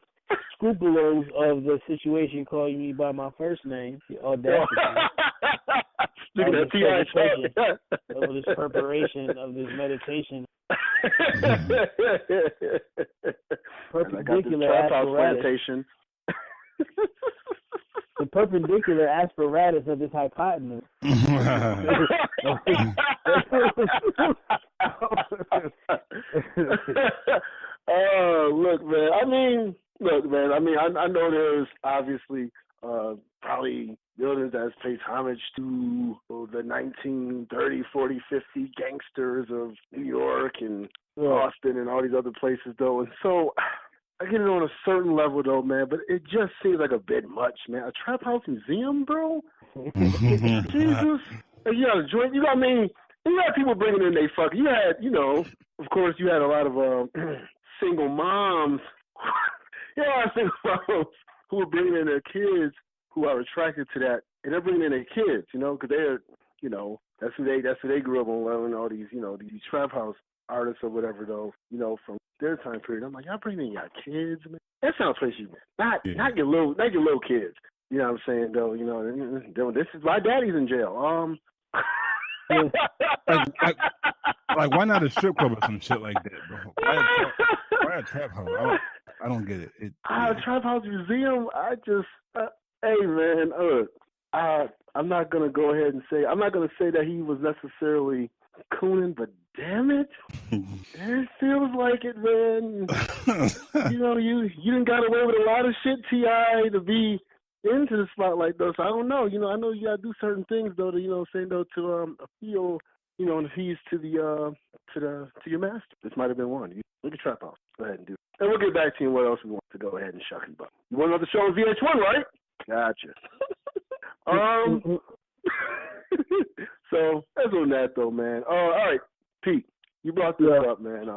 scruples of the situation, calling me by my first name? The audacity. Look at that of this preparation of this meditation. Perpendicular apparatus. The perpendicular apparatus of this hypotenuse. Look, man. I know there's obviously probably buildings that pays homage to the 1930, 40, 50 gangsters of New York and Austin and all these other places, though. And so I get it on a certain level, though, man, but it just seems like a bit much, man. A trap house museum, bro? Jesus. You got a joint. You got people bringing in they fucking. You had, of course, you had a lot of single moms. Single moms who are bringing in their kids who are attracted to that, and they're bringing in their kids, because they're, that's who they grew up on, loving all these, these trap house artists or whatever, though, from their time period. I'm like, y'all bringing in your kids, man. That sounds crazy, man. Not your little kids. You know what I'm saying, though? This is my daddy's in jail. Like, why not a strip club or some shit like that, bro? Why a trap house? I don't get it. A trap house museum. Hey, man. I'm not gonna go ahead and say. I'm not gonna say that he was necessarily cooning, but damn it, it feels like it, man. You done got away with a lot of shit, T.I., to be into the spotlight, though. So I don't know. I know you gotta do certain things, though, to to appeal, and appease to your master. This might have been one. You look at Trap House. Go ahead and do it. And we'll get back to you on what else we want to go ahead and shuck you about. You want another show on VH1, right? Gotcha. So that's on that, though, man. All right, Pete, you brought this up, man.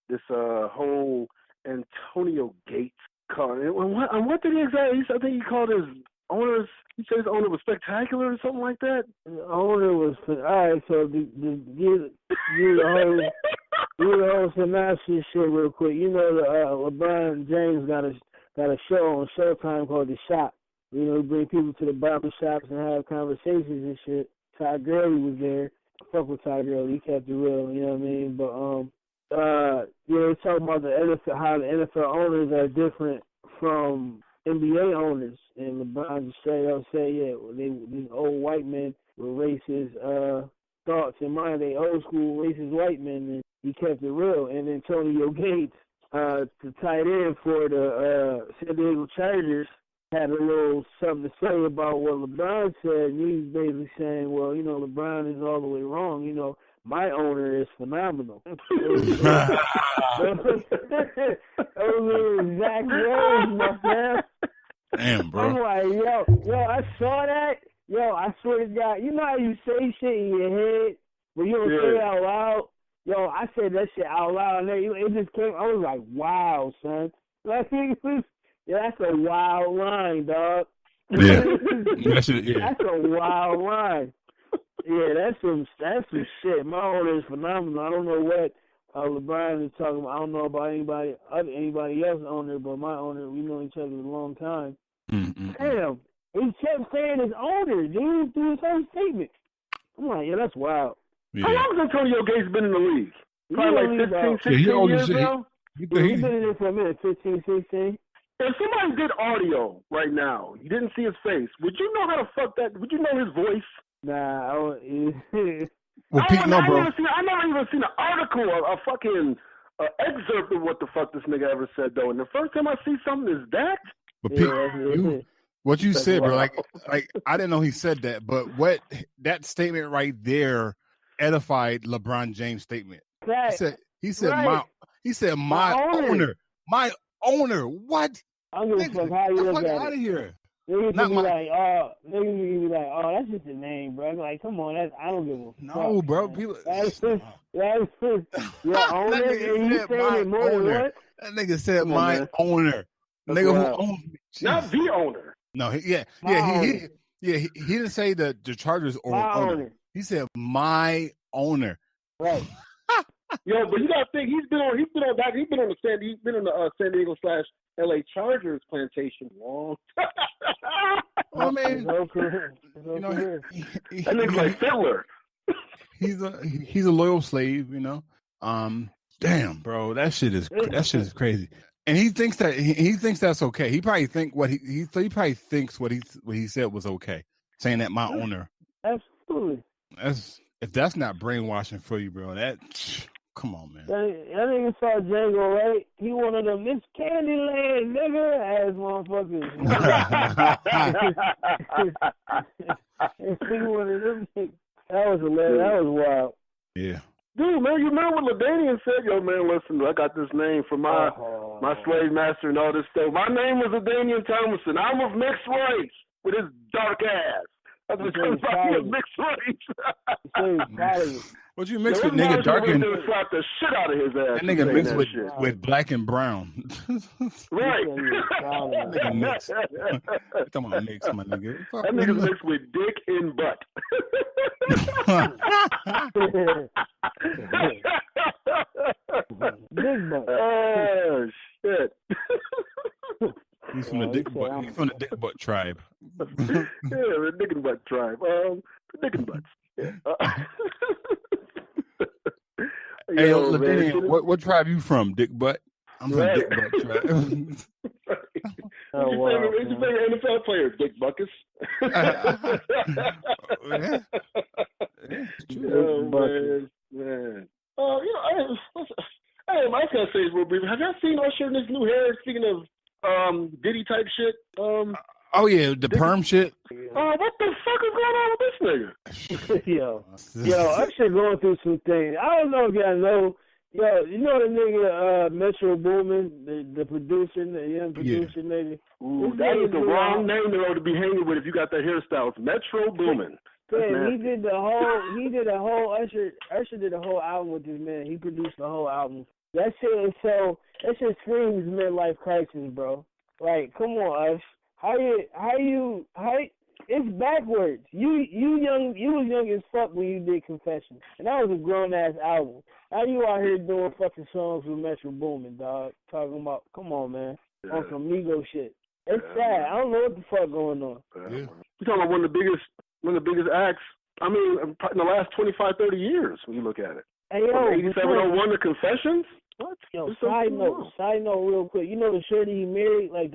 This whole Antonio Gates call. And what did he exactly? I think he called his owners. He said his owner was spectacular or something like that. The owner was all right. So the whole synopsis shit real quick. You know, LeBron James got a show on Showtime called The Shop. You know, he bring people to the barber shops and have conversations and shit. Ty Gurley was there. Fuck with Ty Gurley. He kept it real. You know what I mean? But they talking about the NFL, how the NFL owners are different from NBA owners, and LeBron just straight up say, these old white men with racist thoughts in mind. They old school racist white men, and he kept it real. And then Antonio Gates, the tight end for the San Diego Chargers, had a little something to say about what LeBron said. And he's basically saying, well, you know, LeBron is all the way wrong. You know, my owner is phenomenal. Those are exact words, my man. Damn, bro. I'm like, yo, I saw that. Yo, I swear to God, you know how you say shit in your head, but you don't say it out loud? Yo, I said that shit out loud, and it just came. I was like, wow, son. Like, that's a wild line, dog. Yeah. That's a wild line. Yeah, that's some shit. My owner is phenomenal. I don't know what LeBron is talking about. I don't know about anybody else's owner, but my owner, we know each other a long time. Mm-hmm. Damn, he kept saying his owner, dude, through his whole statement. I'm like, yeah, that's wild. Yeah. How long has Antonio Gates been in the league? Probably like 15, 16 years now? He's been in there for a minute, 15, 16. If somebody did audio right now, you didn't see his face, would you know how to fuck that? Would you know his voice? Nah, well, Pete, no, bro. I never even seen an article, a fucking excerpt of what the fuck this nigga ever said, though. And the first time I see something is that. But Pete, what you said, bro, like I didn't know he said that, but what that statement right there edified LeBron James' statement. He said my owner. What? I'm gonna fuck how you look at it. Out of here. Niggas be like, oh, that's just a name, bro. I'm like, come on, I don't give a fuck. No, bro. People, that's your owner, and you saying it more than what? That nigga said my owner. Nigga who owns me. Not the owner. No, he didn't say the Chargers owner. He said my owner. Right. Yo, but you gotta think he's been on the San Diego / LA Chargers plantation long. I mean, that nigga's like Fiddler. He's a loyal slave, you know. Damn, bro, that shit is crazy. And he thinks that's okay. He probably thinks what he said was okay, saying that my owner. Absolutely. If that's not brainwashing for you, bro, that. Come on, man. That nigga saw Django, right? He one of them, this Candyland nigga ass motherfuckers. He one of them. That was hilarious. That was wild. Yeah. Dude, man, you remember what LaDainian said? Yo, man, listen, I got this name from my slave master and all this stuff. My name is LaDainian Thomason. I'm of mixed race with his dark ass. That's what you're talking about, mixed race. What you mix with, nigga? Dark and slap the shit out of his ass. That nigga mixed with black and brown. Right. That nigga mixed. Come on, mix, my nigga. That nigga's mixed with dick and butt. Big butt. Oh shit. He's from the dick butt. He's from the dick butt tribe. Yeah, the dick and butt tribe. The dick and butts. Yeah. Hey, LaDainian, what tribe you from? Dick butt. I'm from Dick butt tribe. It's your favorite NFL player, Dick Buckus. Yeah. Man. Oh, I was gonna say this real brief. Have y'all seen Usher in his new hair? Speaking of Diddy type shit. Oh yeah, the perm shit. What the fuck is going on with this nigga? Yo, Usher going through some things. I don't know if y'all know. Yo, you know the nigga Metro Boomin, the producer, the young producer nigga. Ooh, that is the wrong name to be hanging with if you got that hairstyle. It's Metro Boomin. Yeah, he did a whole Usher did a whole album with this man. He produced the whole album. That shit screams midlife crisis, bro. Like, come on, Ush. It's backwards. You was young as fuck when you did Confessions, and that was a grown ass album. Now you out here doing fucking songs with Metro Boomin, dog. Talking about, come on, man, on some Migo shit. It's sad. I don't know what the fuck going on. Yeah. You're talking about one of the biggest acts. I mean, in the last 25, 30 years when you look at it. Hey, yo, from 8701 to Confessions. What? Yo, side note, real quick. You know the shorty he married, like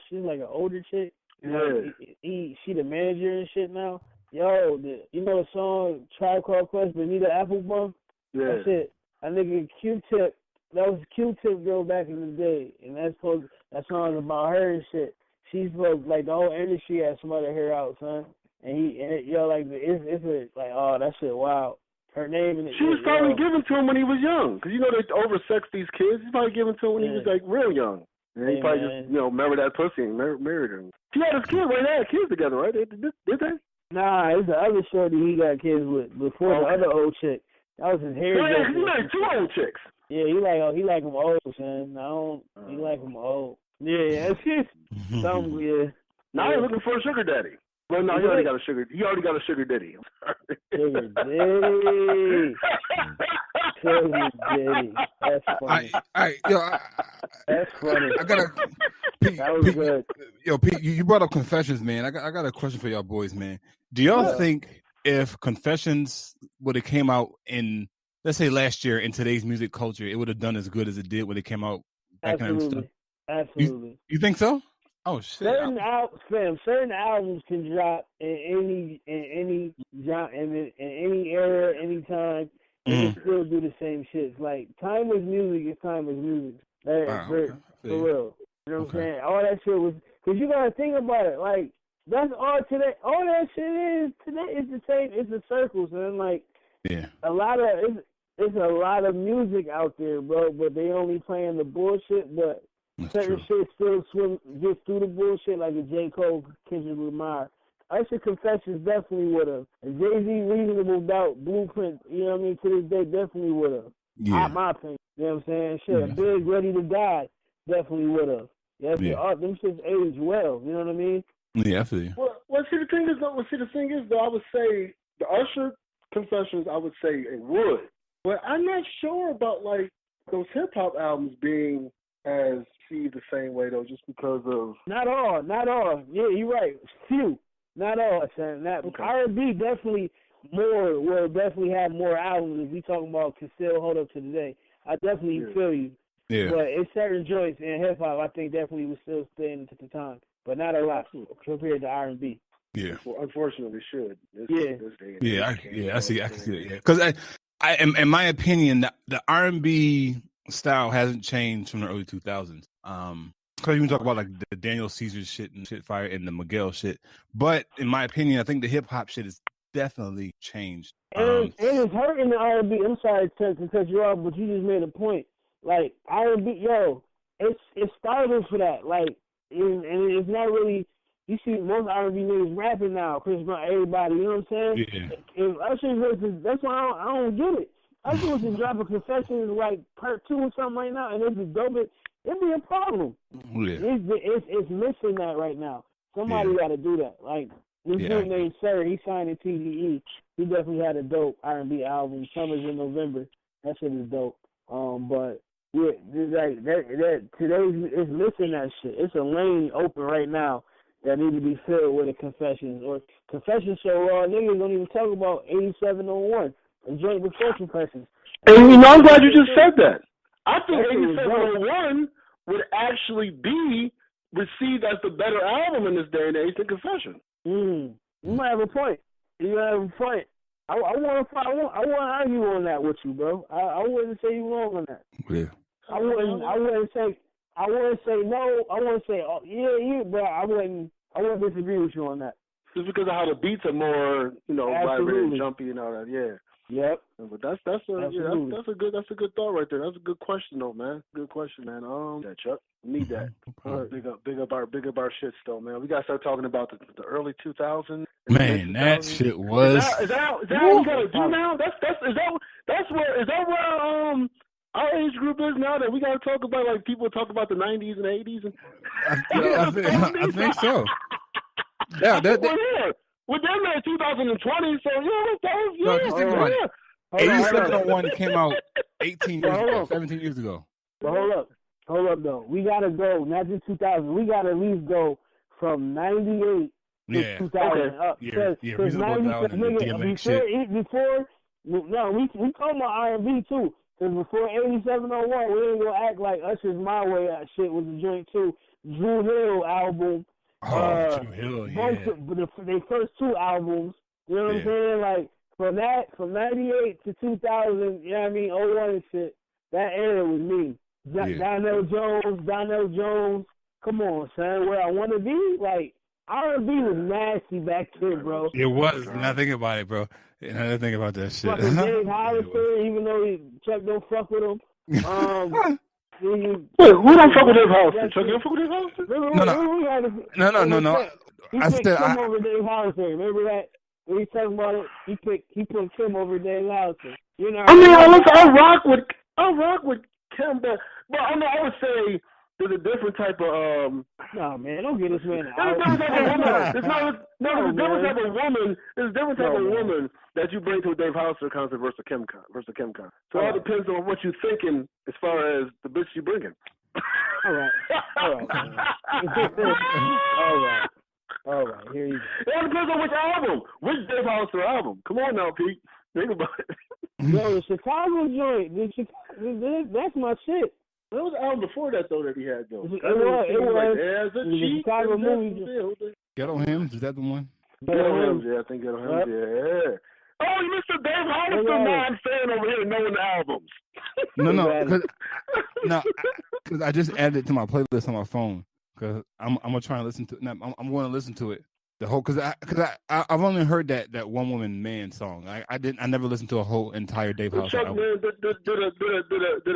she's like an older chick. Yeah. She the manager and shit now. Yo, you know the song Tribe Called Quest, Benita Applebum? Yeah. That shit. That nigga Q-Tip. That was Q-Tip girl back in the day, and that song about her and shit. She's like the whole industry has smothered her out, son. And it's like, oh, that shit wild. Her name and she was probably given to him when he was young, because you know they oversex these kids. He's probably given to him when he was like real young. And he probably just married that pussy and married her. He had his kid right now. Had kids together, right? Did they? Nah, it's the other shorty he got kids with before the other old chick. That was his hair. Yeah, he like two old chicks. Yeah, he like them old, son. He like them old. Yeah, that's just something. Yeah. Now he's looking for a sugar daddy. Well, no, he already got a sugar daddy. Sugar daddy. Sugar daddy. That's funny. That's funny. I got a. That was good. Yo, Pete, you brought up Confessions, man. I got a question for y'all boys, man. Do y'all think if Confessions would have came out in, let's say, last year in today's music culture, it would have done as good as it did when it came out back then? Absolutely. You think so? Oh shit! Certain albums can drop in any genre, in any era, any time, and still do the same shit. Like timeless music is timeless music. For real. You know what I'm saying? All that shit was, because you gotta think about it. Like that's all today. All that shit is today is the same. It's the circles, and like it's a lot of music out there, bro. But they only playing the bullshit. But certain shit still gets through the bullshit, like a J. Cole, Kendrick Lamar. Usher Confessions definitely would have. Jay-Z, Reasonable Doubt, Blueprint, you know what I mean, to this day, definitely would have. Yeah. My opinion. You know what I'm saying? Shit, Big, Ready to Die, definitely would have. Them shits age well, you know what I mean? Yeah, I feel you. Well, see, the thing is, though, I would say the Usher Confessions, I would say it would. But I'm not sure about, like, those hip-hop albums being as the same way though, just because of not all. Yeah, you're right. Few, not all. Son. R&B definitely will definitely have more albums. If we talking about can still hold up to today, I definitely feel you. Yeah. But it's certain joints in hip hop I think definitely was still staying at the time, but not a lot compared to R&B. Yeah. Unfortunately, should. I see it. Yeah, because I, in my opinion, the R&B style hasn't changed from the early 2000s. Because you can talk about like the Daniel Caesar shit and shit fire and the Miguel shit, but in my opinion, I think the hip hop shit has definitely changed. And it's hurting the R&B. I'm sorry to cut you off, but you just made a point. Like R&B, it's starters for that. Like, and it's not really. You see most R&B niggas rapping now, Chris Brown, everybody. You know what I'm saying? Yeah. If Usher versus, that's why I don't get it. Usher was just dropping Confessions like part 2 or something right now, and it's dope. It'd be a problem. Yeah. It's missing that right now. Somebody got to do that. Like this dude named Sir, he signed to TCSE. He definitely had a dope R&B album. Summer's in November. That shit is dope. But that today is missing that shit. It's a lane open right now that need to be filled with a Confessions or Confessions show. Niggas don't even talk about 8701 and joint before Confessions. And I'm glad you just said that. I think 8701 would actually be received as the better album in this day and age than Confession. You might have a point. You might have a point. I want to argue on that with you, bro. I wouldn't say you wrong on that. Yeah. I wouldn't say no. I wouldn't say but I wouldn't disagree with you on that. Just because of how the beats are more, vibrant and jumpy and all that. Yeah. Yep. But that's a good thought right there. That's a good question though, man. Good question, man. Yeah, Chuck, need that. Big up our shit still, man. We gotta start talking about the early 2000s. Man, that shit was. Is that what we gotta do now? That's where our age group is now that we got to talk about like people talk about the 90s and 80s and I think so. Yeah, we're down there in 2020, so yeah. 8701 came out 18 years ago, 17 years ago. But hold up though. We gotta go, not just 2000. We gotta at least go from 98 to 2000 up. Yeah, because 90, before we talking about R&B too. Because before 8701, we ain't gonna act like Usher's My Way shit was a joint too. Drew Hill album. Drew Hill, Their first two albums. You know what I'm saying? Like from 98 to 2000, you know what I mean, 01 and shit. That era was me. Donnell Jones. Come on, son. Where I want to be, like R&B was nasty back then, bro. It was. Now think about it, bro. Now think about that shit. Fucking Dave Hollister, even though Chuck don't fuck with him. Wait, who don't fuck with Dave Hollister? Chuck don't fuck with Dave Hollister? No. He picked Kim over Dave Hollister. Remember that? When he's talking about it, he put Kim over Dave Hollister. You know. I mean, I rock with Kim, but I mean, I would say there's a different type of No, man, don't get this man out. There's a different type of woman. There's a different type of woman that you bring to a Dave Hollister concert versus a Kim concert. So it all depends on what you're thinking as far as the bitch you bringing. All right. All right. Here you go. It all depends on which Dave Hollister album. Come on now, Pete. Think about it. Yo, the Chicago joint, that's my shit. What was the album before that though that he had though? It was the Chicago movie. Ghetto Hymns, is that the one? Ghetto Hymns, I think Ghetto Hymns, yeah. Oh, you Mr. Dave Hollister non-fan over here knowing the albums. Because I just added it to my playlist on my phone. Because I'm gonna try and listen to it. I'm going to listen to it. The whole because I've only heard that One Woman Man song. I never listened to a whole entire Dave Hollister album. Man, did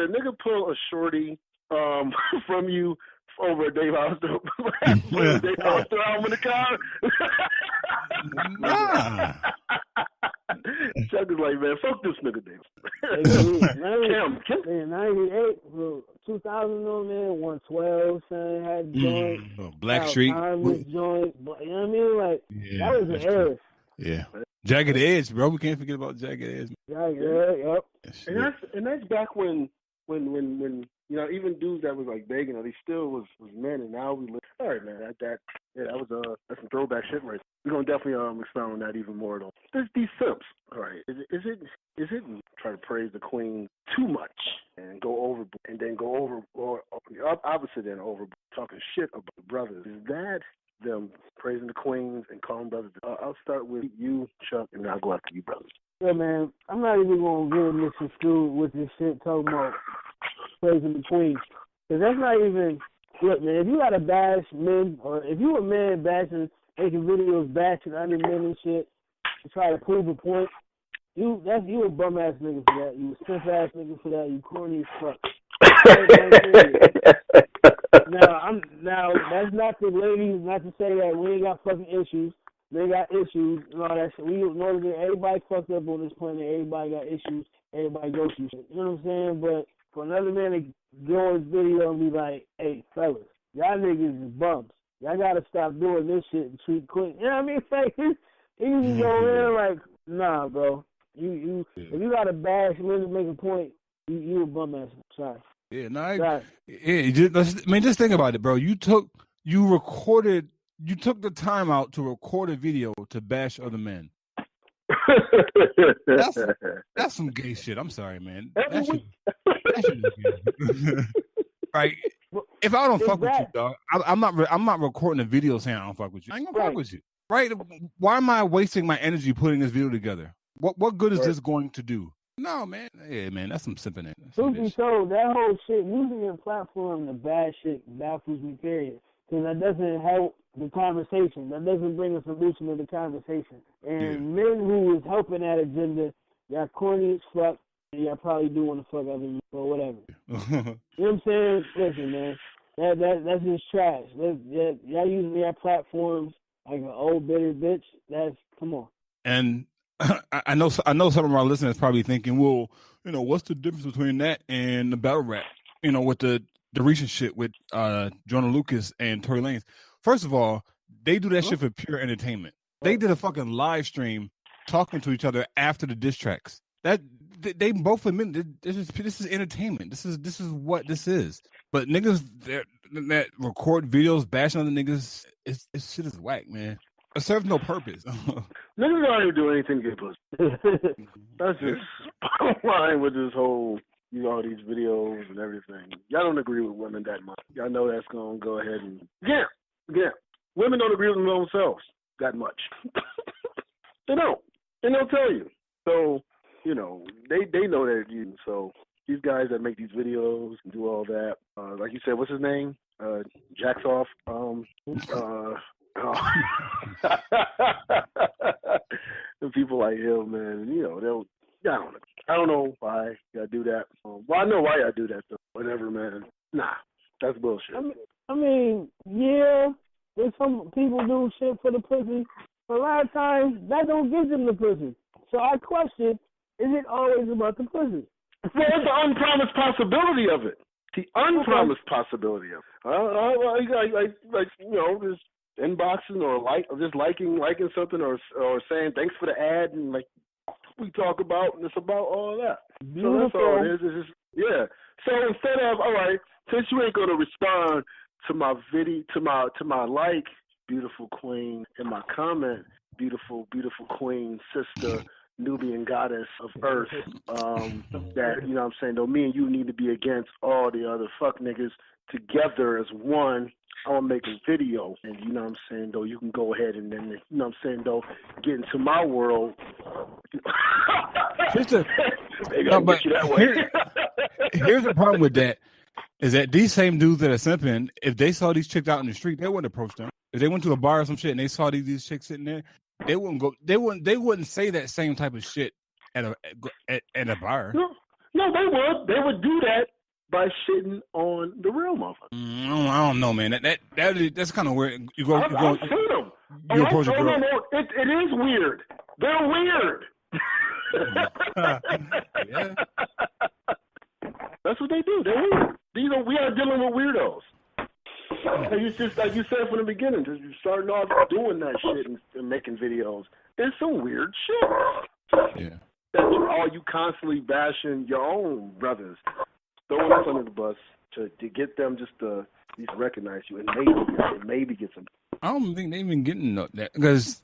a nigga pull a shorty from you over a Dave Hollister Dave Hollister album in the car? Nah. Chuck is like, man, fuck this nigga, Dave. Kim. 98, 2000 though, man, 112, son, had joint. Blackstreet. Joint. You know what I mean? Like, that was an era. Yeah. Jagged Edge, bro. We can't forget about Jagged Edge. Jagged Edge, yep. And that's back when you know, even dudes that was like begging, they still was men, and now we live. All right, man, that was that's some throwback shit right there. We're gonna definitely expound on that even more though. There's these simps. All right, is it try to praise the queen too much and go over and then go over or opposite and over talking shit about the brothers? Is that them praising the queens and calling brothers? I'll start with you, Chuck, and then I'll go after you, brothers. Yeah, man, I'm not even gonna get misconstrued with this shit talking about praising the queen, because that's not even. Look, man, if you got to bash men, or if you a man making videos bashing other men and shit to try to prove a point, you a bum ass nigga for that. You a stiff ass nigga for that. You corny as fuck. Now that's not the ladies. Not to say that we ain't got fucking issues. They got issues and all that shit. We know that everybody fucked up on this planet. Everybody got issues. Everybody goes through shit. You know what I'm saying? But for another man to go on his video and be like, hey, fellas, y'all niggas is bums. Y'all got to stop doing this shit and treat quick. You know what I mean? Like, he can go in like, nah, bro. If you got to bash men to make a point, you a bum ass. Sorry. Yeah, just think about it, bro. You took the time out to record a video to bash other men. That's some gay shit. I'm sorry, man. That shit is gay. Right? If I don't fuck with you, dog, I'm not recording a video saying I don't fuck with you. I ain't gonna fuck with you. Right? Why am I wasting my energy putting this video together? What good is this going to do? No, man. Yeah, man, that's some simping. So that whole shit, using your platform to bash shit baffles me, period. Because that doesn't help the conversation. That doesn't bring a solution to the conversation. And men who is helping that agenda, y'all corny as fuck, and y'all probably do want to fuck other people or whatever. You know what I'm saying? Listen, man, that's just trash. Y'all using your platforms like an old bitter bitch. Come on. And I know some of our listeners probably thinking, well, what's the difference between that and the battle rap? With the recent shit with Jonah Lucas and Tory Lanez. First of all, they do that shit for pure entertainment. They did a fucking live stream talking to each other after the diss tracks. That they both admit this is entertainment. This is what this is. But niggas that record videos bashing other niggas, it's shit is whack, man. It serves no purpose. Niggas don't even do anything to get pussy. That's just bottom line with this whole, all these videos and everything. Y'all don't agree with women that much. Y'all know that's going to go ahead and... Yeah. Women don't agree with themselves that much. They don't. And they'll tell you. So, they know that you. So these guys that make these videos and do all that, like you said, what's his name? Jacks off. And people like him, man, they'll... I don't know why y'all do that. Well, I know why y'all do that, though. Whatever, man. Nah, that's bullshit. I mean, yeah, there's some people do shit for the pussy, but a lot of times that don't give them the pussy. So I question, is it always about the pussy? Well, it's the unpromised possibility of it. The unpromised possibility of it. Just inboxing or just liking something or saying thanks for the ad and we talk about, and it's about all that. Beautiful. So that's all it is. It's just, yeah. So instead of, all right, since you ain't gonna respond to my video, to my beautiful queen, and my comment, beautiful queen, sister, Nubian goddess of earth, that, though me and you need to be against all the other fuck niggas together as one. I want to make a video, and though you can go ahead and then, though, get into my world. Here's the problem with that is that these same dudes that are simping, if they saw these chicks out in the street, they wouldn't approach them. If they went to a bar or some shit and they saw these chicks sitting there, they wouldn't go. They wouldn't say that same type of shit at a bar. No, they would. They would do that by shitting on the real motherfucker. I don't know, man. That's kind of weird. I've seen them. It is weird. They're weird. Yeah. That's what they do. They're weird. We are dealing with weirdos. And it's just like you said from the beginning, just starting off doing that shit and making videos. It's some weird shit. Yeah. That's you constantly bashing your own brothers, throwing us under the bus to get them just to at least recognize you and maybe get some. I don't think they even getting that because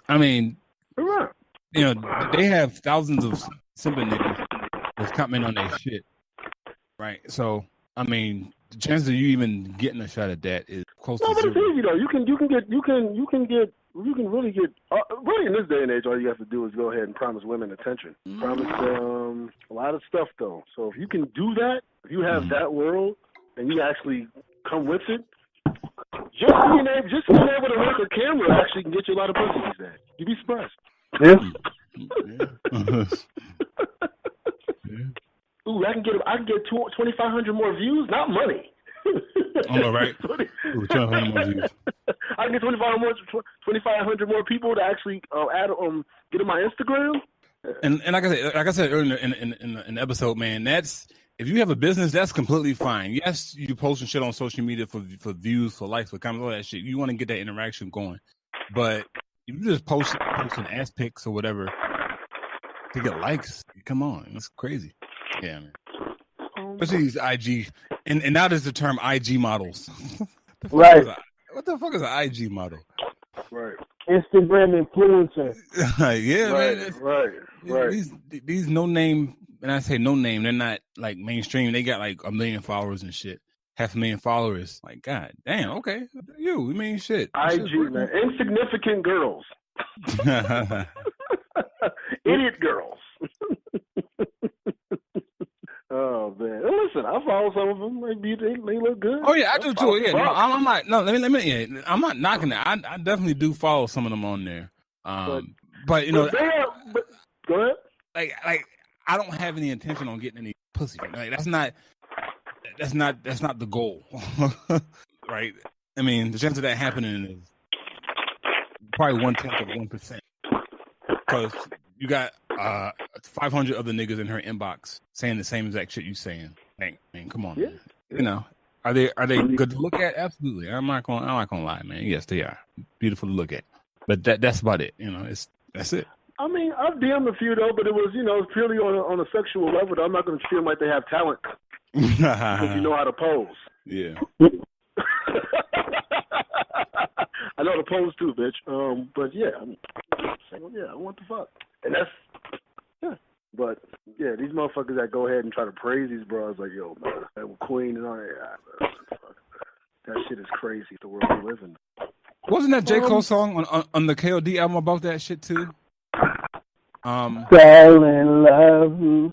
they have thousands of simping niggas that's commenting on their shit, right? So the chance of you even getting a shot at that is close to zero. No, but it's easy though. You can really get really in this day and age. All you have to do is go ahead and promise women attention. Promise them a lot of stuff though. So if you can do that, if you have that world and you actually come with it, just being able to work a camera actually can get you a lot of pussy these days. You'd be surprised. Yeah. Ooh, I can get 2,500 more views, not money. Oh, right. 2,500 more views. I can get 2,500 more people to actually get on my Instagram. And like I said earlier in the episode, man, that's if you have a business, that's completely fine. Yes, you posting shit on social media for views, for likes, for comments, all that shit. You want to get that interaction going, but if you just posting ass pics or whatever to get likes, come on, that's crazy. Yeah, man. Especially these IG, and now there's the term IG models. Right. What the fuck is an IG model? Right. Instagram influencer. Yeah, right, man. Right. These no name, and I say no name, they're not like mainstream. They got like 1 million followers and shit. 500,000 followers. Like, god damn, okay. Shit. IG, man. Insignificant girls. Idiot girls. Oh man! Listen, I follow some of them. Maybe they look good. Oh yeah, I do too. Yeah, no, I'm not. No, let me. Yeah, I'm not knocking that. I definitely do follow some of them on there. But go ahead. Like I don't have any intention on getting any pussy. Like that's not the goal, right? I mean, the chance of that happening is probably 0.1%. Because you got a 500 other niggas in her inbox saying the same exact shit you saying. Man, come on, man. You know, are they good to look at? Absolutely. I'm not gonna lie, man. Yes, they are beautiful to look at. But that's about it. You know, that's it. I mean, I've DM'd a few though, but it was purely on a sexual level. Though. I'm not gonna treat them like they have talent because you know how to pose. Yeah. I know how to pose too, bitch. But yeah, what the fuck? And that's But yeah, these motherfuckers that go ahead and try to praise these bros like, yo, man, that queen and all that. That shit is crazy. The world we live in. Wasn't that J. Cole song on the KOD album about that shit too? Fell in love with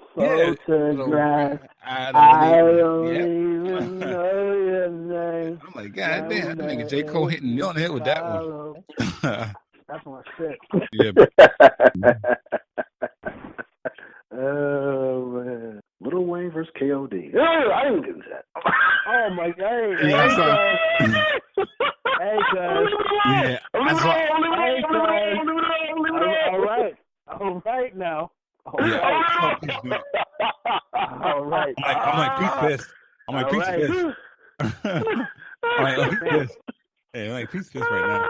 photograph. I don't even know your name. I'm like, God damn, that nigga J. Cole hitting me on the head with that one. That's my shit. Yeah. Oh man, Lil Wayne versus KOD. Oh, I ain't getting that. Oh my God! Hey, cuz. Yeah. All right now. All right. I'm like, peace fist. I'm like, peace fist. I'm like, fist. Hey, I'm like, peace fist right now.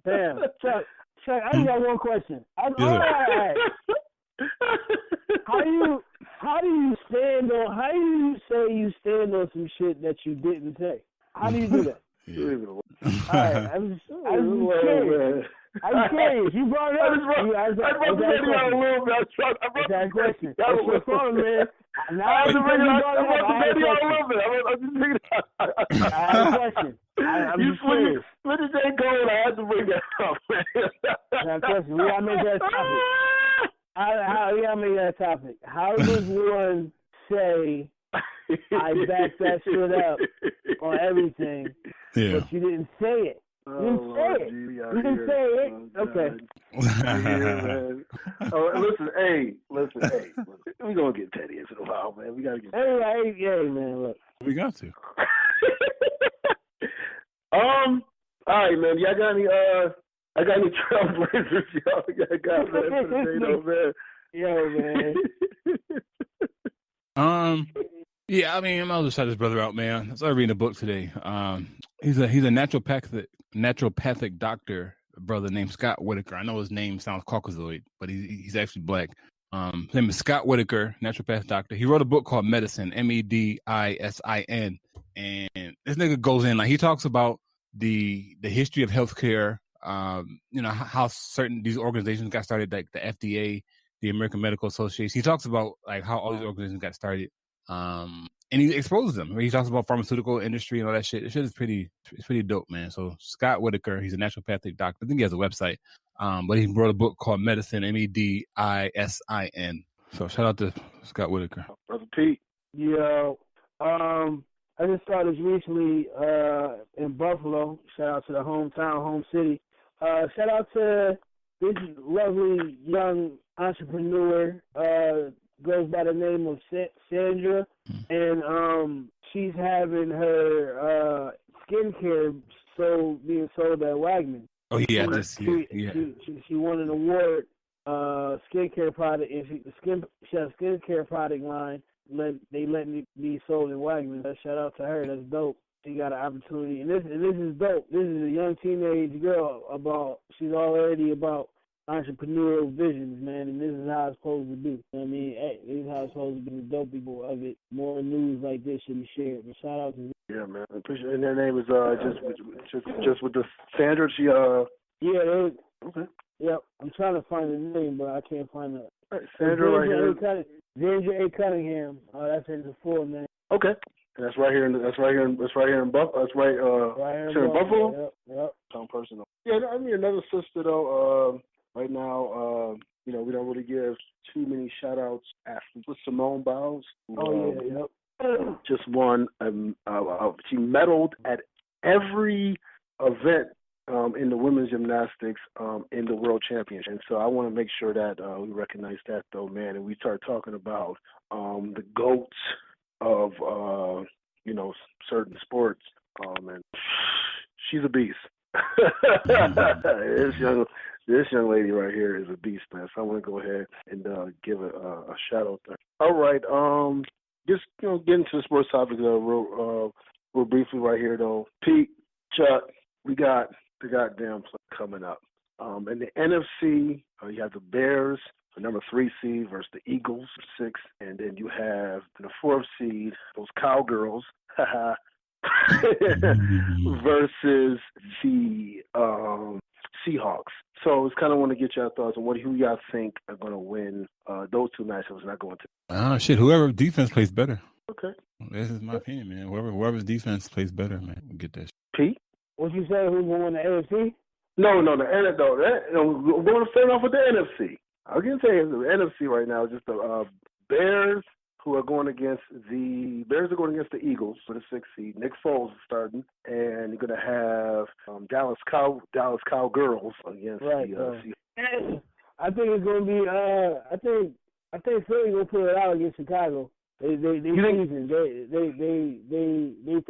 Damn. Chuck, I just got one question. How do you say you stand on some shit that you didn't say? How do you do that? Alright, I'm just curious. I'm curious. You brought it up. I asked that question. That's what's fun, man. Now I have to bring it up. I have a question. I'm just curious. What did they go and I had to bring that up, man? I have a question. We gotta make that topic. How does one say I backed that shit up on everything, but you didn't say it? You didn't say it. Okay. Listen, hey. We gonna get Teddy in a while, man. We gotta get. Hey, man. Look, we got to. All right, man. Y'all got any? I got any trailblazers, y'all? I got man for the day, though, man. Yo, man. Yeah, I mean, I'll just shout this brother out, man. I started reading a book today. He's a naturopathic doctor, brother named Scott Whitaker. I know his name sounds Caucasoid, but he's actually black. His name is Scott Whitaker, naturopathic doctor. He wrote a book called Medicine, Medisin, and this nigga goes in, like, he talks about the history of healthcare, how certain these organizations got started, like the FDA, the American Medical Association. He talks about like how all these organizations got started. And he exposes them. He talks about pharmaceutical industry and all that shit. This shit is pretty dope, man. So Scott Whitaker, he's a naturopathic doctor. I think he has a website. But he wrote a book called Medicine, Medisin. So shout out to Scott Whitaker. Brother Pete. Yo, I just started recently in Buffalo. Shout out to the home city. Shout out to this lovely young entrepreneur. Goes by the name of Sandra, and she's having her skincare being sold at Wagman. Oh yeah, she won an award, skincare product, and she has a skincare product line. They let me be sold in Wagman. Shout out to her. That's dope. She got an opportunity, and this is dope. This is a young teenage girl she's already about entrepreneurial visions, man, and this is how it's supposed to be. I mean, hey, this is how it's supposed to be. The dope people of it. More news like this should be shared. But shout out to you. Yeah, man. I appreciate it. And their name is just with the Sandra. She Yeah. Okay. Yep. I'm trying to find the name, but I can't find it. Right, Sandra right here. Sandra A. Cunningham. That's in the full name. Okay. And that's right here in Buffalo. That's right here in Buffalo. Yep. Sound personal. Yeah, I mean another sister though. Right now, we don't really give too many shout-outs athletes. With Simone Biles, who, just won. She medaled at every event in the women's gymnastics in the World Championship. And so I want to make sure that we recognize that, though, man. And we start talking about the GOATs of, certain sports. And she's a beast. This This young lady right here is a beast, man. So I want to go ahead and give a shout out there. All right, just getting to the sports topic real briefly right here though. Pete, Chuck, we got the goddamn play coming up. In the NFC, you have the Bears, the number 3 seed, versus the Eagles, 6, and then you have the 4th seed, those Cowgirls, versus the Seahawks. So it's kind of want to get your thoughts on who y'all think are going to win those two matchups. Not going to. Shit. Whoever defense plays better. Okay. This is my opinion, man. Whoever's defense plays better, man, we'll get that. Pete, what you say? Who's going to win the AFC? No, the NFL. We're going to start off with the NFC. I can say the NFC right now is just the Bears who are going against the Eagles for the 6th seed. Nick Foles is starting, and you're going to have Dallas Cowgirls against the Seahawks. I think it's going to be. I think Philly's going to put it out against Chicago. They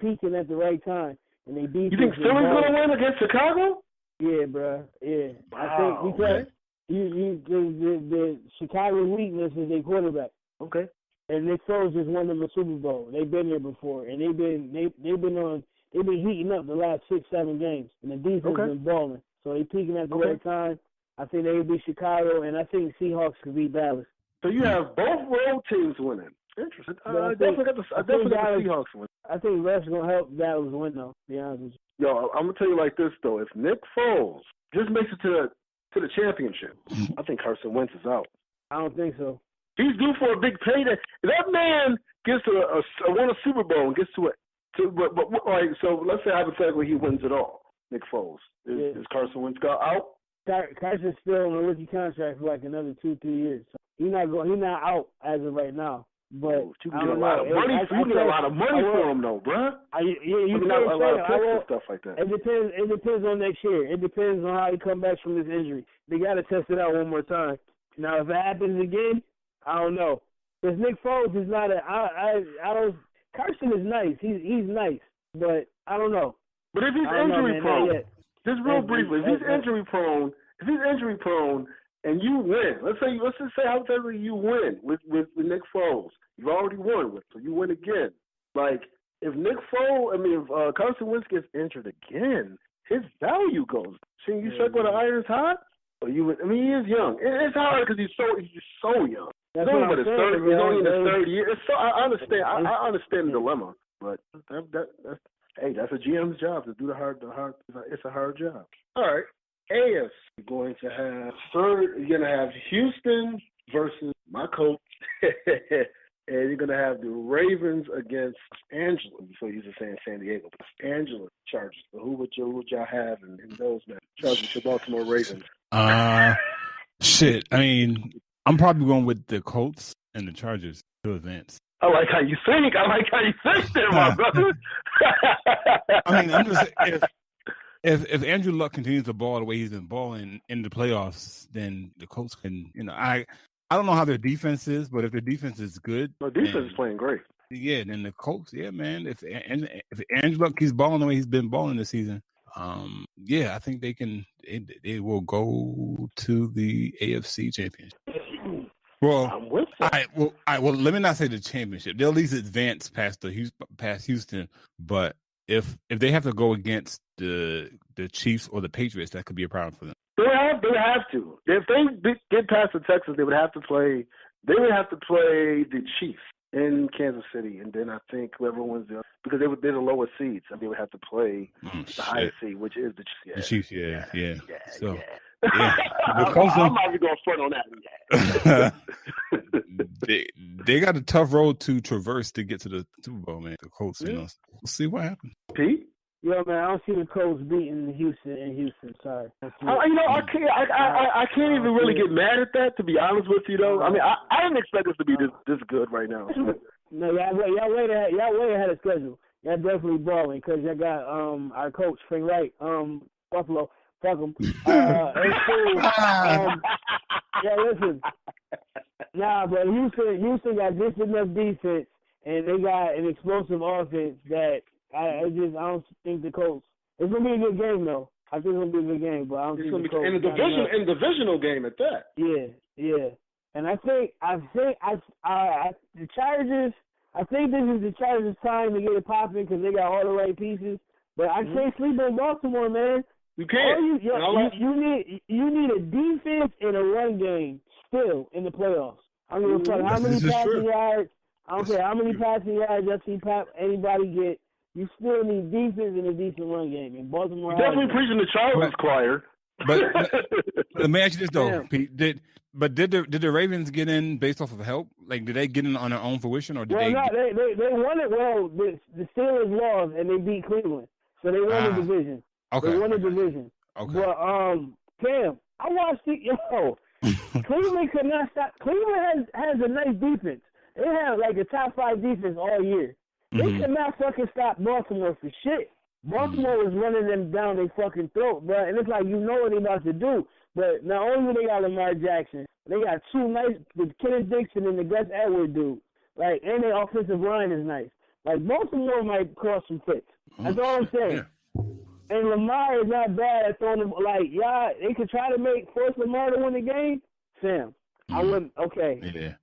peaking at the right time, and they beat. You think Philly's going to win against Chicago? Yeah, bro. Yeah, wow, I think because the Chicago weakness is their quarterback. Okay. And Nick Foles just won them a Super Bowl. They've been there before, and they've been heating up the last 6-7 games, and the defense has been balling. So they peaking at the right time. I think they will beat Chicago, and I think Seahawks could beat Dallas. So you have both road teams winning. Interesting. I definitely got the Seahawks win. I think Russ going to help Dallas win, though, to be honest with you. Yo, I'm going to tell you like this, though. If Nick Foles just makes it to the championship, I think Carson Wentz is out. I don't think so. He's due for a big payday. If that man gets to won a Super Bowl and gets to it, so let's say hypothetically he wins it all, Nick Foles. Is Carson Wentz out? Carson's still on a rookie contract for like another 2-3 years. So he's not out as of right now. But you can get a lot of money. You get a lot of money for him, though, bruh. You can get a lot of picks and stuff like that. It depends on next year. It depends on how he comes back from this injury. They got to test it out one more time. Now, if it happens again, I don't know. Because Nick Foles is not Carson is nice. He's nice, but I don't know. But if he's injury prone, just real briefly, if he's injury prone, and you win, let's just say hypothetically you win with Nick Foles. You've already won with, so you win again. Like if Carson Wentz gets injured again, his value goes. See, you check where the iron's hot. Or he is young. It's hard because he's so young. He's only in his third year. I understand. I understand the dilemma, but that's a GM's job to do the hard. It's a hard job. All right. AFC, you're going to have Houston versus my coach, and you're going to have the Ravens against Angela. So you're just saying San Diego, but Angela Chargers. So who would y'all have in those matches? Chargers to Baltimore Ravens. Shit. I mean, I'm probably going with the Colts and the Chargers to advance. I like how you think. There, my brother. I mean, I'm just if Andrew Luck continues to ball the way he's been balling in the playoffs, then the Colts can. I don't know how their defense is, but if their defense is good, the defense is playing great. Yeah, then the Colts, man. If Andrew Luck keeps balling the way he's been balling this season, I think they can. They will go to the AFC Championship. Well, I'm with that. Well, let me not say the championship. They'll at least advance past Houston. But if they have to go against the Chiefs or the Patriots, that could be a problem for them. They have to. If they get past the Texans, they would have to play. They would have to play the Chiefs in Kansas City, and then I think whoever wins because they're the lowest seeds, and they would have to play the highest seed, which is the Chiefs. The Chiefs, So. Yeah. Yeah. I might be going front on that. They got a tough road to traverse to get to the Super Bowl, man. The Colts, we'll see what happens. Pete? Yeah, man, I don't see the Colts beating Houston. Sorry. I can't even really get mad at that, to be honest with you, though. I mean, I didn't expect us to be this good right now. No, y'all way ahead of schedule. Y'all definitely balling because y'all got our coach Frank Wright, Buffalo. Fuck them. It's cool. Listen. Nah, but Houston got just enough defense, and they got an explosive offense that I don't think the Colts. It's gonna be a good game though. I think it's gonna be a good game, but I don't think it's gonna be in the divisional game at that. Yeah. And I think the Chargers. I think this is the Chargers' time to get it popping because they got all the right pieces. But I can't sleep on Baltimore, man. You can't. You need a defense and a run game still in the playoffs. I don't give a fuck how many passing yards. I don't care how many passing yards anybody get. You still need defense and a decent run game. And Baltimore definitely preaching the Chargers choir. But let me ask you this though, Pete. Did the Ravens get in based off of help? Like, did they get in on their own fruition, or did they? No, they won it. Well, the Steelers lost and they beat Cleveland, so they won the division. Okay. They won the division. Okay. But Cam, I watched it. Cleveland could not stop. Cleveland has a nice defense. They have like a top 5 defense all year. They could not fucking stop Baltimore for shit. Baltimore was running them down their fucking throat, bro. And it's like, you know what they about to do. But not only they got Lamar Jackson, they got 2 nice, with Kenneth Dixon and the Gus Edwards dude. Like, and their offensive line is nice. Like, Baltimore might cause some fits. That's all I'm saying. Yeah. And Lamar is not bad at throwing them. Like, they could try to force Lamar to win the game. Sam, I wouldn't. Okay. Yeah.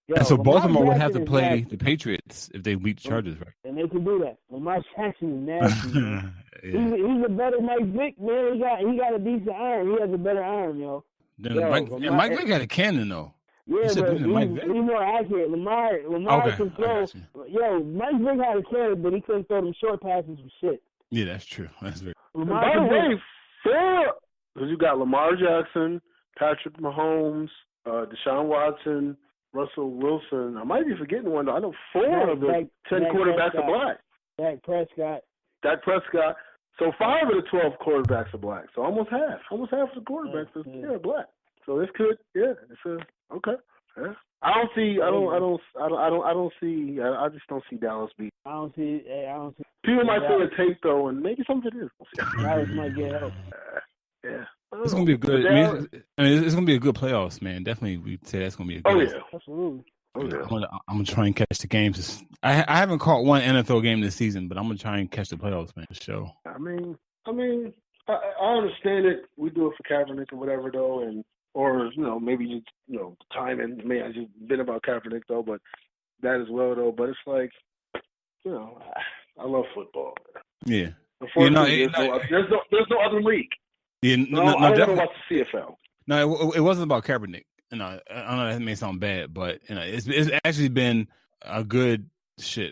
Yo, and so Lamar Baltimore would have Jackson to play nasty. the Patriots if they beat the Chargers, right? And they can do that. Lamar Jackson is nasty, man. Yeah. He's a better Mike Vick, man. He got a decent arm. He has a better arm, yo. Mike Vick got a cannon, though. Yeah, but he's more accurate. Lamar can throw. Yo, Mike Vick had a cannon, but he couldn't throw them short passes for shit. Yeah, that's true. That's very. By the way, because you got Lamar Jackson, Patrick Mahomes, Deshaun Watson, Russell Wilson. I might be forgetting one, though. I know 4 of the 10 quarterbacks are black. Dak Prescott. So 5 of the 12 quarterbacks are black. So almost half. Almost half of the quarterbacks are black. So this could, okay. Yeah. I just don't see Dallas beat. I don't see. People might see a tape though, and maybe some of it is. Dallas might get help. Yeah. It's gonna be a good. It's gonna be a good playoffs, man. Definitely, we say that's gonna be a good. Oh yeah, absolutely. I'm gonna try and catch the games. I haven't caught one NFL game this season, but I'm gonna try and catch the playoffs, man. For sure. I mean, I understand it. We do it for Kaepernick or whatever, though, or maybe just time and may have just been about Kaepernick though, but that as well though. But it's like, I love football. Yeah. Unfortunately, there's no other league. Yeah, I don't watch the CFL. No, it wasn't about Kaepernick. I know that may sound bad, but it's actually been a good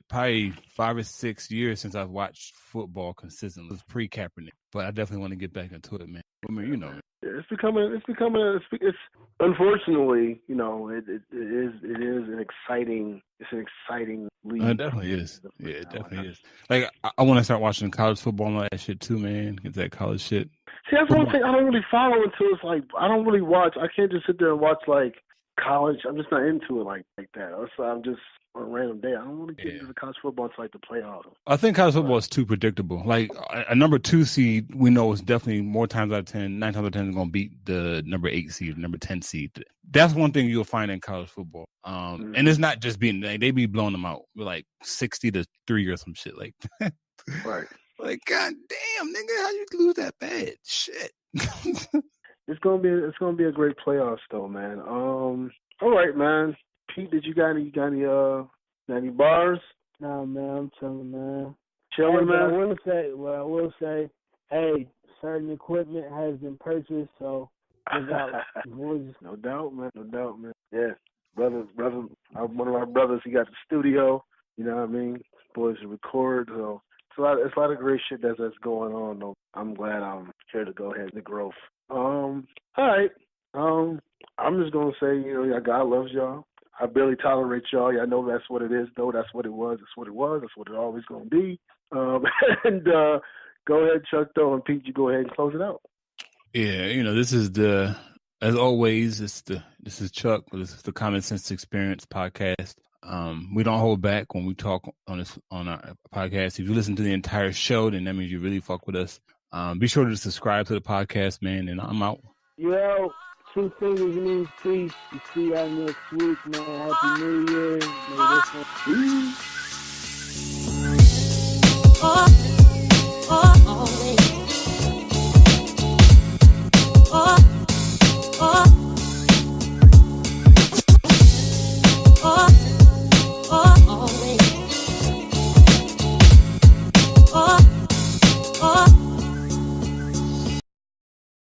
probably 5 or 6 years since I've watched football consistently. It was pre-Kaepernick, but I definitely want to get back into it, man. I mean, it's unfortunately, it is an exciting league. It definitely is. Yeah, it definitely is. Like, I want to start watching college football and all that shit too, man. Get that college shit. See, that's one thing I don't really follow until it's like, I don't really watch. I can't just sit there and watch like college. I'm just not into it like that. So I'm just on a random day. I don't really get into the college football until like the playoffs. I think college football is too predictable. Like a number 2 seed, we know is definitely 9 times out of 10 is going to beat the number 8 seed, number 10 seed. That's one thing you'll find in college football. And it's not just beating, they be blowing them out with like 60-3 or some shit like that. Right. Like, god damn, nigga, how you lose that bad? Shit. It's gonna be a great playoffs though, man. All right, man. Pete, did you got any bars? No, man, I'm chilling, man. Chilling, man. I will say, hey, certain equipment has been purchased, so No doubt, man. Yeah, brother, one of our brothers, he got the studio. You know what I mean? Boys record, so. It's a lot of great shit that's going on, though. I'm glad I'm here to go ahead and the growth. All right. I'm just going to say, God loves y'all. I barely tolerate y'all. Y'all know that's what it is, though. That's what it was. That's what it was. That's what it's always going to be. And go ahead, Chuck, though, and Pete, you go ahead and close it out. Yeah, this is as always, this is Chuck. This is the Common Sense Experience podcast. We don't hold back when we talk on our podcast. If you listen to the entire show, then that means you really fuck with us. Be sure to subscribe to the podcast, man, and I'm out. Yo, 2 fingers means peace. You see y'all next week, man. Happy New Year. May this one.